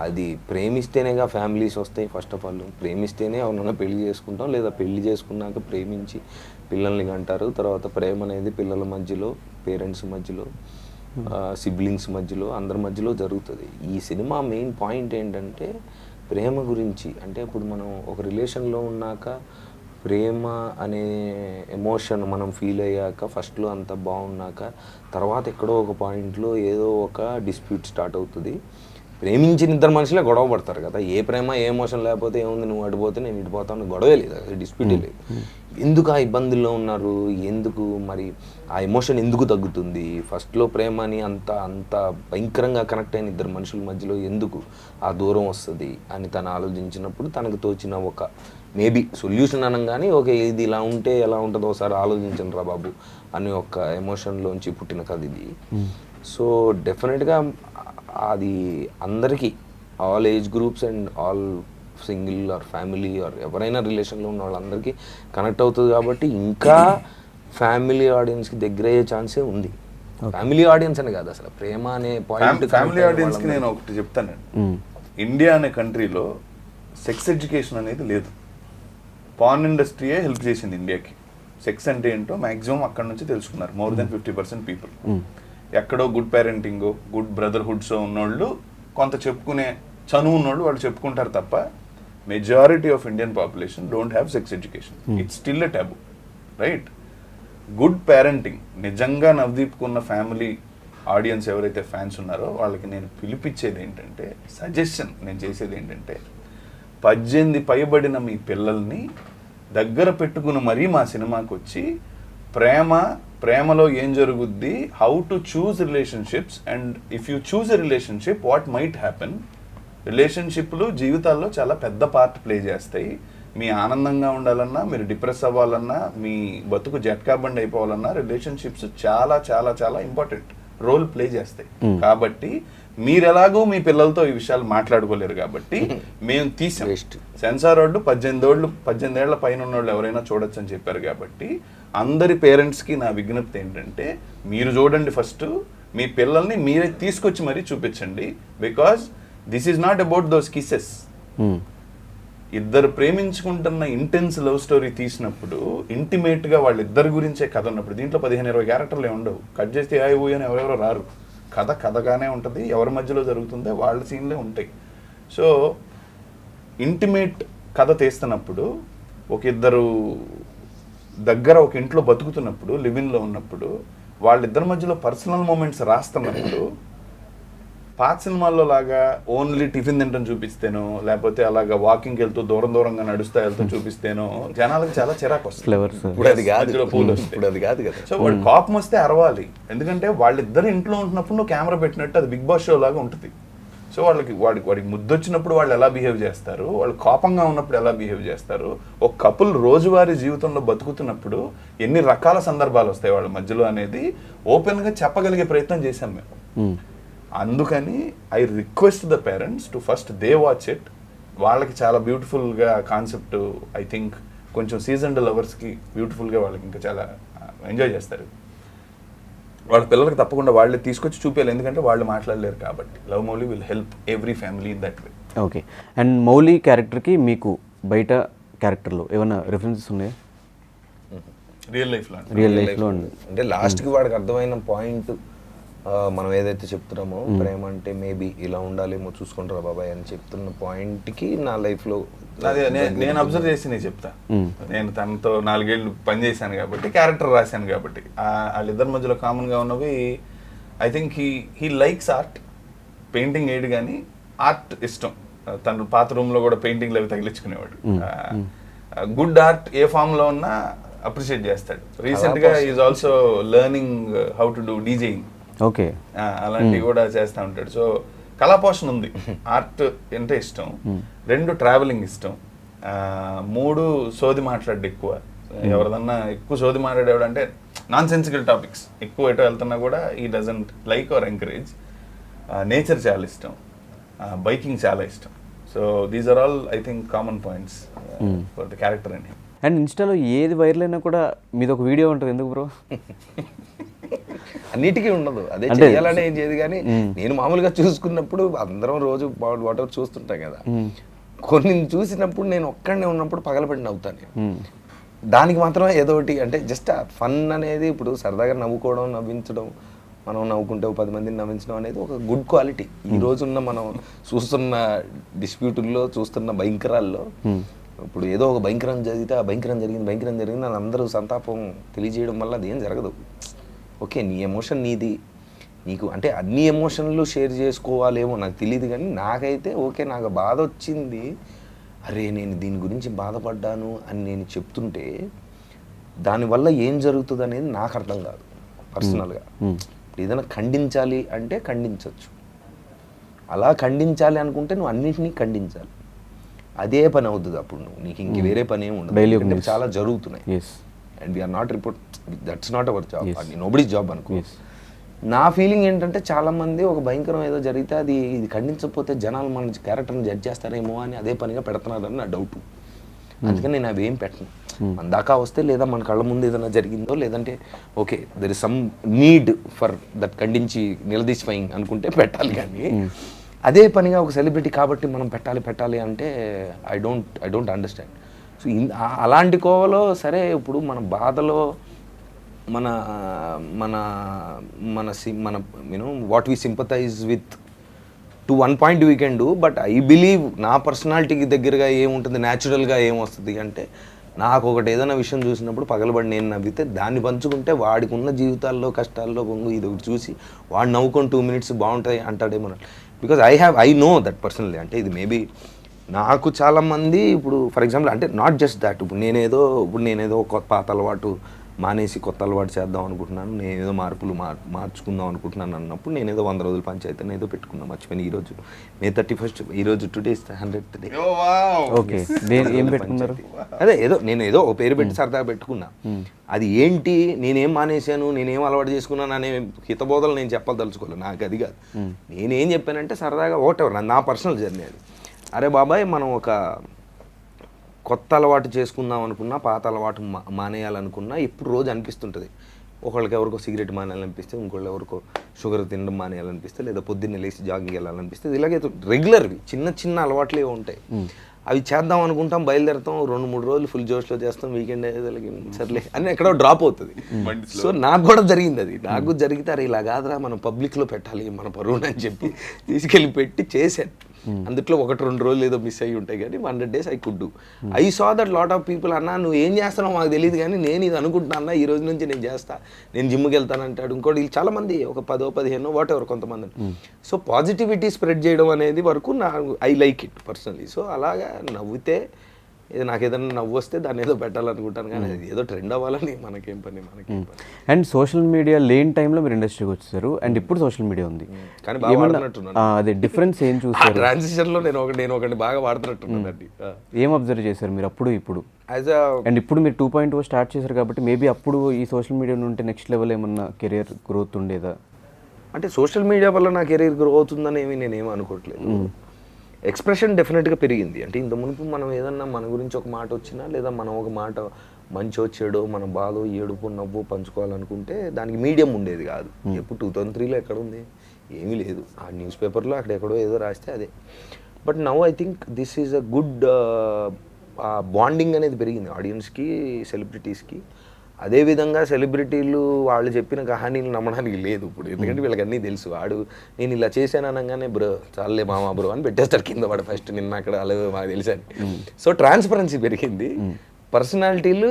అది ప్రేమిస్తేనేగా ఫ్యామిలీస్ వస్తాయి. ఫస్ట్ ఆఫ్ ఆల్ ప్రేమిస్తేనే అవునన్నా పెళ్లి చేసుకుంటాం, లేదా పెళ్లి చేసుకున్నాక ప్రేమించి పిల్లల్ని కంటారు. తర్వాత ప్రేమ అనేది పిల్లల మధ్యలో, పేరెంట్స్ మధ్యలో, సిబ్లింగ్స్ మధ్యలో, అందరి మధ్యలో జరుగుతుంది. ఈ సినిమా మెయిన్ పాయింట్ ఏంటంటే ప్రేమ గురించి. అంటే ఇప్పుడు మనం ఒక రిలేషన్లో ఉన్నాక ప్రేమ అనే ఎమోషన్ మనం ఫీల్ అయ్యాక, ఫస్ట్లో అంత బాగున్నాక, తర్వాత ఎక్కడో ఒక పాయింట్లో ఏదో ఒక డిస్ప్యూట్ స్టార్ట్ అవుతుంది. ప్రేమించిన ఇద్దరు మనుషులే గొడవ పడతారు కదా, ఏ ప్రేమ ఏ ఎమోషన్ లేకపోతే ఏముంది, నువ్వు అడిపోతే నేను ఇడిపోతాను, గొడవే లేదు, అసలు డిస్ప్యూటే లేదు. ఎందుకు ఆ ఇబ్బందుల్లో ఉన్నారు, ఎందుకు మరి ఆ ఎమోషన్ ఎందుకు తగ్గుతుంది, ఫస్ట్లో ప్రేమని అంత అంత భయంకరంగా కనెక్ట్ అయిన ఇద్దరు మనుషుల మధ్యలో ఎందుకు ఆ దూరం వస్తుంది అని తను ఆలోచించినప్పుడు తనకు తోచిన ఒక మేబీ సొల్యూషన్ అనగానే ఓకే ఇది ఇలా ఉంటే ఎలా ఉంటుందో ఒకసారి ఆలోచించండి రా బాబు అనే ఒక ఎమోషన్లోంచి పుట్టిన కథ ఇది. సో డెఫినెట్గా అది అందరికీ, all age groups and all single or family or ఎవరైనా రిలేషన్లో ఉన్న వాళ్ళందరికీ కనెక్ట్ అవుతుంది. కాబట్టి ఇంకా ఫ్యామిలీ ఆడియన్స్కి దగ్గర అయ్యే ఛాన్సే ఉంది. ఫ్యామిలీ ఆడియన్స్ అని కాదు, అసలు ప్రేమ అనే పాయింట్ ఫ్యామిలీ ఆడియన్స్కి నేను ఒకటి చెప్తాను. ఇండియా అనే కంట్రీలో సెక్స్ ఎడ్యుకేషన్ అనేది లేదు. పార్న్ ఇండస్ట్రీయే హెల్ప్ చేసింది ఇండియాకి. సెక్స్ అంటే ఏంటో మ్యాక్సిమం అక్కడ నుంచి తెలుసుకున్నారు మోర్ దెన్ 50% పీపుల్. ఎక్కడో గుడ్ పేరెంటింగో, గుడ్ బ్రదర్హుడ్స్ ఉన్నోళ్ళు, కొంత చెప్పుకునే చనువు ఉన్నోళ్ళు వాళ్ళు చెప్పుకుంటారు తప్ప majority of Indian population don't have sex education. It's still a taboo, right? Good parenting, నిజంగా నవదీప్కున్న ఫ్యామిలీ ఆడియన్స్ ఎవరైతే ఫ్యాన్స్ ఉన్నారో వాళ్ళకి నేను పిలిపించేది ఏంటంటే, సజెషన్ నేను చేసేది ఏంటంటే, 18 పైబడిన మీ పిల్లల్ని దగ్గర పెట్టుకుని మరీ మా సినిమాకి వచ్చి ప్రేమలో ఏం జరుగుద్ది, how to choose relationships, and if you choose a relationship what might happen. రిలేషన్షిప్లు జీవితాల్లో చాలా పెద్ద పార్ట్ ప్లే చేస్తాయి. మీ ఆనందంగా ఉండాలన్నా, మీరు డిప్రెస్ అవ్వాలన్నా, మీ బతుకు జట్కా బండి అయిపోవాలన్నా రిలేషన్షిప్స్ చాలా చాలా చాలా ఇంపార్టెంట్ రోల్ ప్లే చేస్తాయి. కాబట్టి మీరు ఎలాగో మీ పిల్లలతో ఈ విషయాలు మాట్లాడుకోలేరు కాబట్టి మేము తీసాం. సెన్సార్ వాళ్ళు 18 ఏళ్ల పైన ఉన్నోళ్ళు ఎవరైనా చూడొచ్చు అని చెప్పారు కాబట్టి అందరి పేరెంట్స్కి నా విజ్ఞప్తి ఏంటంటే, మీరు చూడండి ఫస్ట్, మీ పిల్లల్ని మీరే తీసుకొచ్చి మరీ చూపించండి. Because this is not about those kisses. ఇద్దరు ప్రేమించుకుంటున్న ఇంటెన్స్ లవ్ స్టోరీ తీసినప్పుడు ఇంటిమేట్గా వాళ్ళిద్దరి గురించే కథ ఉన్నప్పుడు, దీంట్లో 15-20 క్యారెక్టర్లు ఉండవు. కట్ చేస్తే హాయ్ ఊయ్ అని ఎవరెవరో రారు. కథగానే ఉంటుంది, ఎవరి మధ్యలో జరుగుతుందో వాళ్ళ సీన్లే ఉంటాయి. సో ఇంటిమేట్ కథ తీస్తున్నప్పుడు, ఒక ఇద్దరు దగ్గర ఒక ఇంట్లో బతుకుతున్నప్పుడు, లివింగ్లో ఉన్నప్పుడు, వాళ్ళిద్దరి మధ్యలో పర్సనల్ మూమెంట్స్ రాస్తున్నప్పుడు, పాత సినిమాల్లో లాగా ఓన్లీ టిఫిన్ తింటం చూపిస్తేనో, లేకపోతే అలాగా వాకింగ్కి వెళ్తూ దూరంగా నడుస్తా వెళ్తూ చూపిస్తేనో జనాలకు చాలా చిరాకు వస్తుంది. ఇప్పుడు అది కాదు కదా. సో వాడు కోపం వస్తే అరవాలి, ఎందుకంటే వాళ్ళిద్దరు ఇంట్లో ఉంటున్నప్పుడు నువ్వు కెమెరా పెట్టినట్టు అది బిగ్ బాస్ షో లాగా ఉంటుంది. సో వాడికి ముద్దొచ్చినప్పుడు వాళ్ళు ఎలా బిహేవ్ చేస్తారు, వాళ్ళు కోపంగా ఉన్నప్పుడు ఎలా బిహేవ్ చేస్తారు, ఒక కపుల్ రోజువారీ జీవితంలో బతుకుతున్నప్పుడు ఎన్ని రకాల సందర్భాలు వస్తాయి వాళ్ళ మధ్యలో అనేది ఓపెన్గా చెప్పగలిగే ప్రయత్నం చేశాం మేము. అందుకని I request the parents to first they watch it. వాళ్ళకి చాలా బ్యూటిఫుల్గా కాన్సెప్ట్, ఐ థింక్ కొంచెం సీజన్డ్ లవర్స్కి బ్యూటిఫుల్గా వాళ్ళకి ఇంకా చాలా ఎంజాయ్ చేస్తారు. వాళ్ళ పిల్లలకి తప్పకుండా వాళ్ళే తీసుకొచ్చి చూపించాలి, ఎందుకంటే వాళ్ళు మాట్లాడలేరు కాబట్టి. Love Mouli will help every family in that way. Okay. And Mouli క్యారెక్టర్కి మీకు బయట క్యారెక్టర్లో ఏమైనా రిఫరెన్సెస్ ఉన్నాయా? రియల్ లైఫ్లో అంటే లాస్ట్కి వాడికి అర్థమైన పాయింట్, మనం ఏదైతే చెప్తున్నామో ప్రేమ అంటే మేబీ ఇలా ఉండాలేమో చూసుకుంటారా బాబాయ్ అని చెప్తున్న పాయింట్కి నా లైఫ్లో అదే నేను అబ్జర్వ్ చేసి నేను చెప్తా. నేను తనతో 4 ఏళ్ళు పనిచేశాను కాబట్టి, క్యారెక్టర్ రాశాను కాబట్టి, వాళ్ళిద్దరి మధ్యలో కామన్గా ఉన్నవి I think he likes art. Painting వేయడు కానీ ఆర్ట్ ఇష్టం. తను పాత రూమ్లో కూడా పెయింటింగ్లు అవి తగిలించుకునేవాడు. గుడ్ ఆర్ట్ ఏ ఫామ్లో ఉన్నా అప్రిషియేట్ చేస్తాడు. రీసెంట్గా is also learning how to do DJing. Okay. అలాంటివి కూడా చేస్తూ ఉంటాడు. సో కళాపోషణ ఉంది. ఆర్ట్ అంటే ఇష్టం. 2 ట్రావెలింగ్ ఇష్టం. 3 సోది మాట్లాడు ఎక్కువ. ఎవరిదన్నా ఎక్కువ సోది మాట్లాడేవాడు అంటే నాన్ సెన్సికల్ టాపిక్స్ ఎక్కువ ఎటో వెళ్తున్నా కూడా ఈ doesn't like or encourage. Nature చాలా ఇష్టం. బైకింగ్ చాలా ఇష్టం. So these are all I think common points for the character and him. And ఇన్స్టాలో ఏది వైరల్ అయినా కూడా మీది ఒక వీడియో ఉంటుంది, ఎందుకు బ్రో? అన్నిటికీ ఉండదు, అదే చేయాలని ఏం చేయదు. కానీ నేను మామూలుగా చూసుకున్నప్పుడు అందరం రోజు వాటర్ చూస్తుంటాం కదా, కొన్ని చూసినప్పుడు నేను ఒక్కడనే ఉన్నప్పుడు పగలబడి నవ్వుతాను. దానికి మాత్రం ఏదో ఒకటి అంటే జస్ట్ ఫన్ అనేది, ఇప్పుడు సరదాగా నవ్వుకోవడం, నవ్వించడం, మనం నవ్వుకుంటే 10 మందిని నవ్వించడం అనేది ఒక గుడ్ క్వాలిటీ. ఈ రోజున్న మనం చూస్తున్న డిస్ప్యూటుల్లో, చూస్తున్న భయంకరాల్లో, ఇప్పుడు ఏదో ఒక భయంకరం జరిగితే ఆ భయంకరం జరిగింది అని అందరూ సంతాపం తెలియజేయడం వల్ల అది ఏం జరగదు. ఓకే, నీ ఎమోషన్ నీది, నీకు అంటే అన్ని ఎమోషన్లు షేర్ చేసుకోవాలేమో నాకు తెలియదు. కానీ నాకైతే ఓకే, నాకు బాధ వచ్చింది, అరే నేను దీని గురించి బాధపడ్డాను అని నేను చెప్తుంటే దానివల్ల ఏం జరుగుతుంది అనేది నాకు అర్థం కాదు పర్సనల్గా. ఏదైనా ఖండించాలి అంటే ఖండించవచ్చు, అలా ఖండించాలి అనుకుంటే నువ్వు అన్నింటినీ ఖండించాలి. అదే పని అవుతుంది అప్పుడు నీకు ఇంక వేరే పని ఏమి ఉండదు. చాలా జరుగుతున్నాయి. And we are not report, that's not our job, nobody's job అనుకో. నా ఫీలింగ్ ఏంటంటే చాలామంది ఒక భయంకరం ఏదో జరిగితే ఇది ఖండించకపోతే జనాలు మన క్యారెక్టర్ని జడ్జ్ చేస్తారేమో అని అదే పనిగా పెడుతున్నారని నా డౌట్. అందుకని నేను అవి ఏం పెట్టను. మన దాకా వస్తే, లేదా మన కళ్ళ ముందు ఏదైనా జరిగిందో, లేదంటే okay there is some need for that ఖండించి నిలదీసిఫైయింగ్ అనుకుంటే పెట్టాలి. కానీ అదే పనిగా ఒక సెలబ్రిటీ కాబట్టి మనం పెట్టాలి అంటే ఐ డోంట్ అండర్స్టాండ్. సో అలాంటి కోవలో సరే, ఇప్పుడు మన బాధలో మన మన మన మన you know what we sympathise with to 1 point we can do. But I believe నా పర్సనాలిటీకి దగ్గరగా ఏముంటుంది, న్యాచురల్గా ఏమొస్తుంది అంటే నాకు ఒకటి ఏదైనా విషయం చూసినప్పుడు పగలబడి నేను నవ్వితే దాన్ని పంచుకుంటే వాడికి ఉన్న జీవితాల్లో కష్టాల్లో పొంగు ఇది ఒకటి చూసి వాడు నవ్వుకొని 2 minutes బాగుంటాయి అంటాడేమో. Because I know that personally. అంటే ఇది మేబీ నాకు చాలామంది ఇప్పుడు ఫర్ ఎగ్జాంపుల్ అంటే నాట్ జస్ట్ దాట్, ఇప్పుడు నేనేదో పాత అలవాటు మానేసి కొత్త అలవాటు చేద్దాం అనుకుంటున్నాను, నేనేదో మార్పులు మార్చుకుందాం అనుకుంటున్నాను అన్నప్పుడు నేనేదో 100 రోజుల పంచాయతీ ఏదో పెట్టుకున్నాను. మర్చిపోయిన ఈరోజు May 31st, ఈరోజు today is 100th day. Okay, ఏం పెట్టుకున్నారు? అదే నేనేదో ఓ పేరు పెట్టి సరదాగా పెట్టుకున్నా. అది ఏంటి, నేనేం మానేశాను, నేనేం అలవాటు చేసుకున్నాను అనే హితబోధలు నేను చెప్పదలుచుకోలేదు, నాకు అది కాదు. నేనేం చెప్పానంటే సరదాగా ఓటెవర్ నా పర్సనల్ జర్నీ అది. అరే బాబాయ్, మనం ఒక కొత్త అలవాటు చేసుకుందాం అనుకున్నా, పాత అలవాటు మానేయాలనుకున్నా ఇప్పుడు రోజు అనిపిస్తుంటుంది. ఒకళ్ళకి ఎవరికో సిగరెట్ మానేయాలనిపిస్తే, ఇంకోళ్ళు ఎవరికో షుగర్ తినడం మానేయాలనిపిస్తే, లేదా పొద్దున్నే లేచి జాగింగ్ వెళ్ళాలనిపిస్తే, ఇలాగే రెగ్యులర్వి చిన్న అలవాట్లే ఉంటాయి. అవి చేద్దాం అనుకుంటాం, బయలుదేరుతాం, 2-3 రోజులు ఫుల్ జోష్లో చేస్తాం, వీకెండ్ సర్లే అని ఎక్కడో డ్రాప్ అవుతుంది. సో నాకు కూడా జరిగింది అది. నాకు జరిగితే అరే ఇలా కాదురా మనం పబ్లిక్లో పెట్టాలి మన పరువుని అని చెప్పి తీసుకెళ్ళి పెట్టి చేశాను. అందుట్లో 1-2 రోజులు ఏదో మిస్ అయ్యి ఉంటాయి, కానీ 100 days I could do. I saw that lot of people అన్నా నువ్వు ఏం చేస్తున్నావు మాకు తెలియదు, కానీ నేను ఇది అనుకుంటున్నా అన్న, ఈ రోజు నుంచి నేను చేస్తా, నేను జిమ్కి వెళ్తానంటాడు ఇంకోటి. చాలా మంది ఒక 10-15 వాట్ ఎవర్ కొంతమంది. సో పాజిటివిటీ స్ప్రెడ్ చేయడం అనేది వరకు I like it personally. So అలాగా నవ్వితే నాకు ఏదైనా నవ్వు వస్తే దాన్ని ఏదో పెట్టాలనుకుంటాను, కానీ అది ఏదో ట్రెండ్ అవ్వాలని మనకేం పని. అండ్ సోషల్ మీడియా లేని టైంలో మీరు ఇండస్ట్రీకి వచ్చేసారు, అండ్ ఇప్పుడు సోషల్ మీడియా ఉంది, కానీ బాగా వాడుతున్నట్టున్నాను. అదే డిఫరెన్స్ ఏం చూసారు? ట్రాన్సిషన్లో నేను ఒకటి బాగా వాడుతున్నట్టున్నానండి. ఏం అబ్జర్వ్ చేశారు మీరు అప్పుడు ఇప్పుడు? అండ్ ఇప్పుడు మీరు 2.0 స్టార్ట్ చేశారు కాబట్టి మేబీ అప్పుడు ఈ సోషల్ మీడియా ఉంటే నెక్స్ట్ లెవెల్ ఏమన్నా కెరియర్ గ్రోత్ ఉండేదా? అంటే సోషల్ మీడియా వల్ల నా కెరీర్ గ్రో అవుతుందని నేనేం అనుకోవట్లేదు. ఎక్స్ప్రెషన్ డెఫినెట్గా పెరిగింది. అంటే ఇంత మునుపు మనం ఏదన్నా మన గురించి ఒక మాట వచ్చినా, లేదా మనం ఒక మాట మంచో చెడో మన బాధో ఏడుపు నవ్వు పంచుకోవాలనుకుంటే దానికి మీడియం ఉండేది కాదు. ఎప్పుడు 2003లో ఎక్కడ ఉంది, ఏమీ లేదు. ఆ న్యూస్ పేపర్లో అక్కడెక్కడో ఏదో రాస్తే అదే. But now I think this is a good bonding అనేది పెరిగింది ఆడియన్స్కి, సెలబ్రిటీస్కి. అదేవిధంగా సెలబ్రిటీలు వాళ్ళు చెప్పిన కహానీలు నమ్మడానికి లేదు ఇప్పుడు, ఎందుకంటే వీళ్ళకి అన్నీ తెలుసు. వాడు నేను ఇలా చేశాను అనగానే బ్రో చాలే మామా బ్రో అని పెట్టేస్తాడు కింద వాడు ఫస్ట్, నిన్న అక్కడ అలాగే మాకు తెలుసని. సో ట్రాన్స్పరెన్సీ పెరిగింది. పర్సనాలిటీలు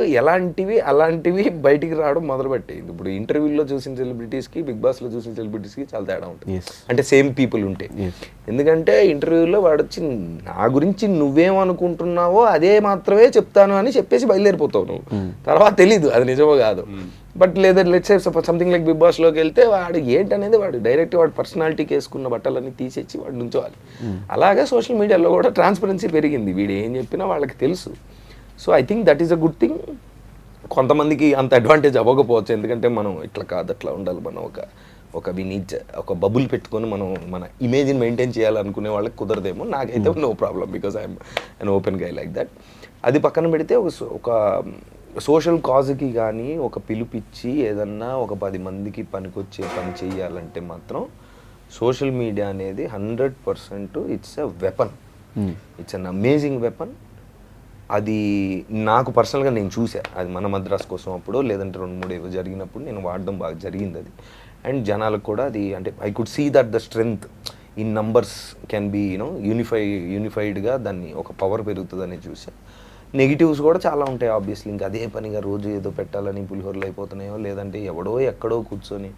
అలాంటివి బయటికి రావడం మొదలుపెట్టాయి. ఇప్పుడు ఇంటర్వ్యూలో చూసిన సెలబ్రిటీస్కి, బిగ్ బాస్లో చూసిన సెలబ్రిటీస్కి చాలా తేడా ఉంటుంది. అంటే సేమ్ పీపుల్ ఉంటే, ఎందుకంటే ఇంటర్వ్యూలో వాడు వచ్చి నా గురించి నువ్వేమనుకుంటున్నావో అదే మాత్రమే చెప్తాను అని చెప్పేసి బయలుదేరిపోతావు నువ్వు. తర్వాత తెలీదు అది నిజమో కాదు. బట్ లేదా let's say something like big బాస్లోకి వెళ్తే వాడు ఏంటనేది వాడు డైరెక్ట్ వాడు పర్సనాలిటీకి వేసుకున్న బట్టలన్నీ తీసేసి వాడు నుంచోవాలి. అలాగే సోషల్ మీడియాలో కూడా ట్రాన్స్పరెన్సీ పెరిగింది. వీడు ఏం చెప్పినా వాళ్ళకి తెలుసు. So I think that is a good thing. కొంతమందికి అంత అడ్వాంటేజ్ అవ్వకపోవచ్చు, ఎందుకంటే మనం ఇట్లా కాదు అట్లా ఉండాలి, మనం ఒక ఒక బబుల్ పెట్టుకొని మనం మన ఇమేజ్ని మెయింటైన్ చేయాలనుకునే వాళ్ళకి కుదరదేమో. నాకైతే no problem, because I'm an open guy like that. అది పక్కన పెడితే ఒక సోషల్ కాజ్కి కానీ ఒక పిలుపిచ్చి ఏదన్నా ఒక 10 మందికి పనికొచ్చే పని చేయాలంటే మాత్రం సోషల్ మీడియా అనేది 100% it's a weapon. It's an amazing weapon. అది నాకు పర్సనల్గా నేను చూసాను. అది మన మద్రాస్ కోసం అప్పుడు, లేదంటే 2-3 ఏదో జరిగినప్పుడు నేను వాడడం బాగా జరిగింది అది. అండ్ జనాలకు కూడా అది అంటే I could see that the strength in numbers can be యూనిఫైడ్గా దాన్ని ఒక పవర్ పెరుగుతుందని చూసాను. నెగిటివ్స్ కూడా చాలా ఉంటాయి ఆబ్వియస్లీ. ఇంకా అదే పనిగా రోజు ఏదో పెట్టాలని పులిహోరలు అయిపోతున్నాయో, లేదంటే ఎవడో ఎక్కడో కూర్చొని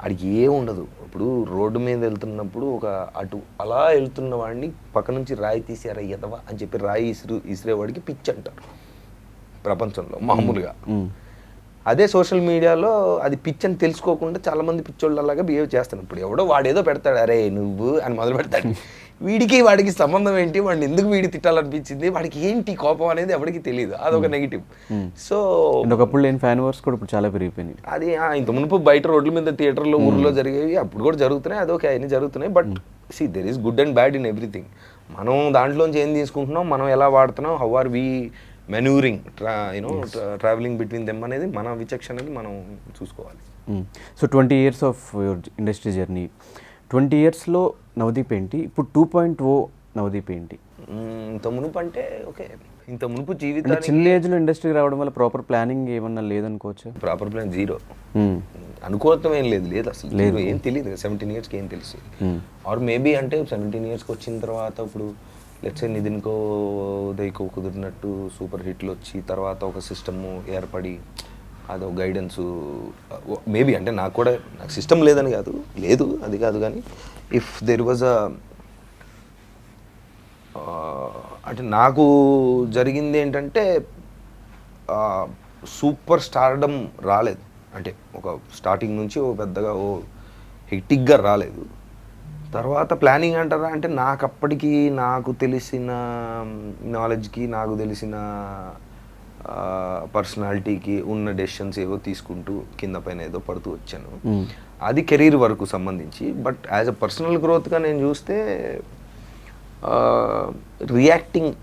ఆడికి ఏం ఉండదు. ఇప్పుడు రోడ్డు మీద వెళ్తున్నప్పుడు అటు అలా వెళ్తున్న వాడిని పక్క నుంచి రాయి తీసారా ఎదవా అని చెప్పి రాయి ఇసిరేవాడికి పిచ్చి అంటారు ప్రపంచంలో మామూలుగా. అదే సోషల్ మీడియాలో అది పిచ్ అని తెలుసుకోకుండా చాలామంది పిచ్చోళ్ళు అలాగా బిహేవ్ చేస్తారు. ఇప్పుడు ఎవడో వాడేదో పెడతాడు, అరే నువ్వు అని మొదలు పెడతాడు. వాడికి సంబంధం ఏంటి, వాడిని ఎందుకు వీడి తిట్టాలనిపించింది, వాడికి ఏంటి కోపం అనేది ఎవరికి తెలియదు. అదొక నెగిటివ్. సో ఒకప్పుడు లేని ఫ్యాన్ వర్స్ కూడా ఇప్పుడు చాలా పెరిగిపోయినాయి. అది ఇంత మునుపు బయట రోడ్ల మీద, థియేటర్లో, ఊర్లో జరిగేవి అప్పుడు కూడా జరుగుతున్నాయి, అదొక అన్ని జరుగుతున్నాయి. But see there is good and bad in everything. మనం దాంట్లోంచి ఏం తీసుకుంటున్నాం, మనం ఎలా వాడుతున్నాం, how are we manoeuvring travelling between them అనేది మన విచక్షణని మనం చూసుకోవాలి. So 20 years of your industry journey, 20 yearsలో నవదీప్ ఏంటి, ఇప్పుడు 2.0 నవదీప్ ఏంటి? ఇంత మునుపు అంటే ఓకే, ఇంత మునుపు జీవితానికి చిన్న ఏజ్లో ఇండస్ట్రీకి రావడం వల్ల ప్రాపర్ ప్లానింగ్ ఏమన్నా లేదనుకోవచ్చు? Proper plan zero. అనుకోవటం ఏం లేదు అసలు, లేదు, ఏం తెలియదు. 17 yearsకి ఏం తెలుసు? ఆర్ మేబీ అంటే 17 yearsకి వచ్చిన తర్వాత ఇప్పుడు లెట్సే నితిన్కో ఉదయ్కో కుదిరినట్టు సూపర్ హిట్లు వచ్చి తర్వాత ఒక సిస్టము ఏర్పడి అదో గైడెన్సు మేబీ, అంటే నాకు కూడా నాకు సిస్టమ్ లేదని కాదు, లేదు అది కాదు, కానీ ఇఫ్ దెర్ వాజ్ అంటే నాకు జరిగింది ఏంటంటే సూపర్ స్టార్డమ్ రాలేదు, అంటే ఒక స్టార్టింగ్ నుంచి ఓ పెద్దగా ఓ హెక్టిక్గా రాలేదు. తర్వాత ప్లానింగ్ అంటారా అంటే నాకు అప్పటికి నాకు తెలిసిన నాలెడ్జ్కి నాకు తెలిసిన పర్సనాలిటీకి ఉన్న డెసిషన్స్ ఏవో తీసుకుంటూ కింద పైన ఏదో పడుతూ వచ్చాను. అది కెరీర్ వరకు సంబంధించి. బట్ యాజ్ అ పర్సనల్ గ్రోత్గా నేను చూస్తే రియాక్టింగ్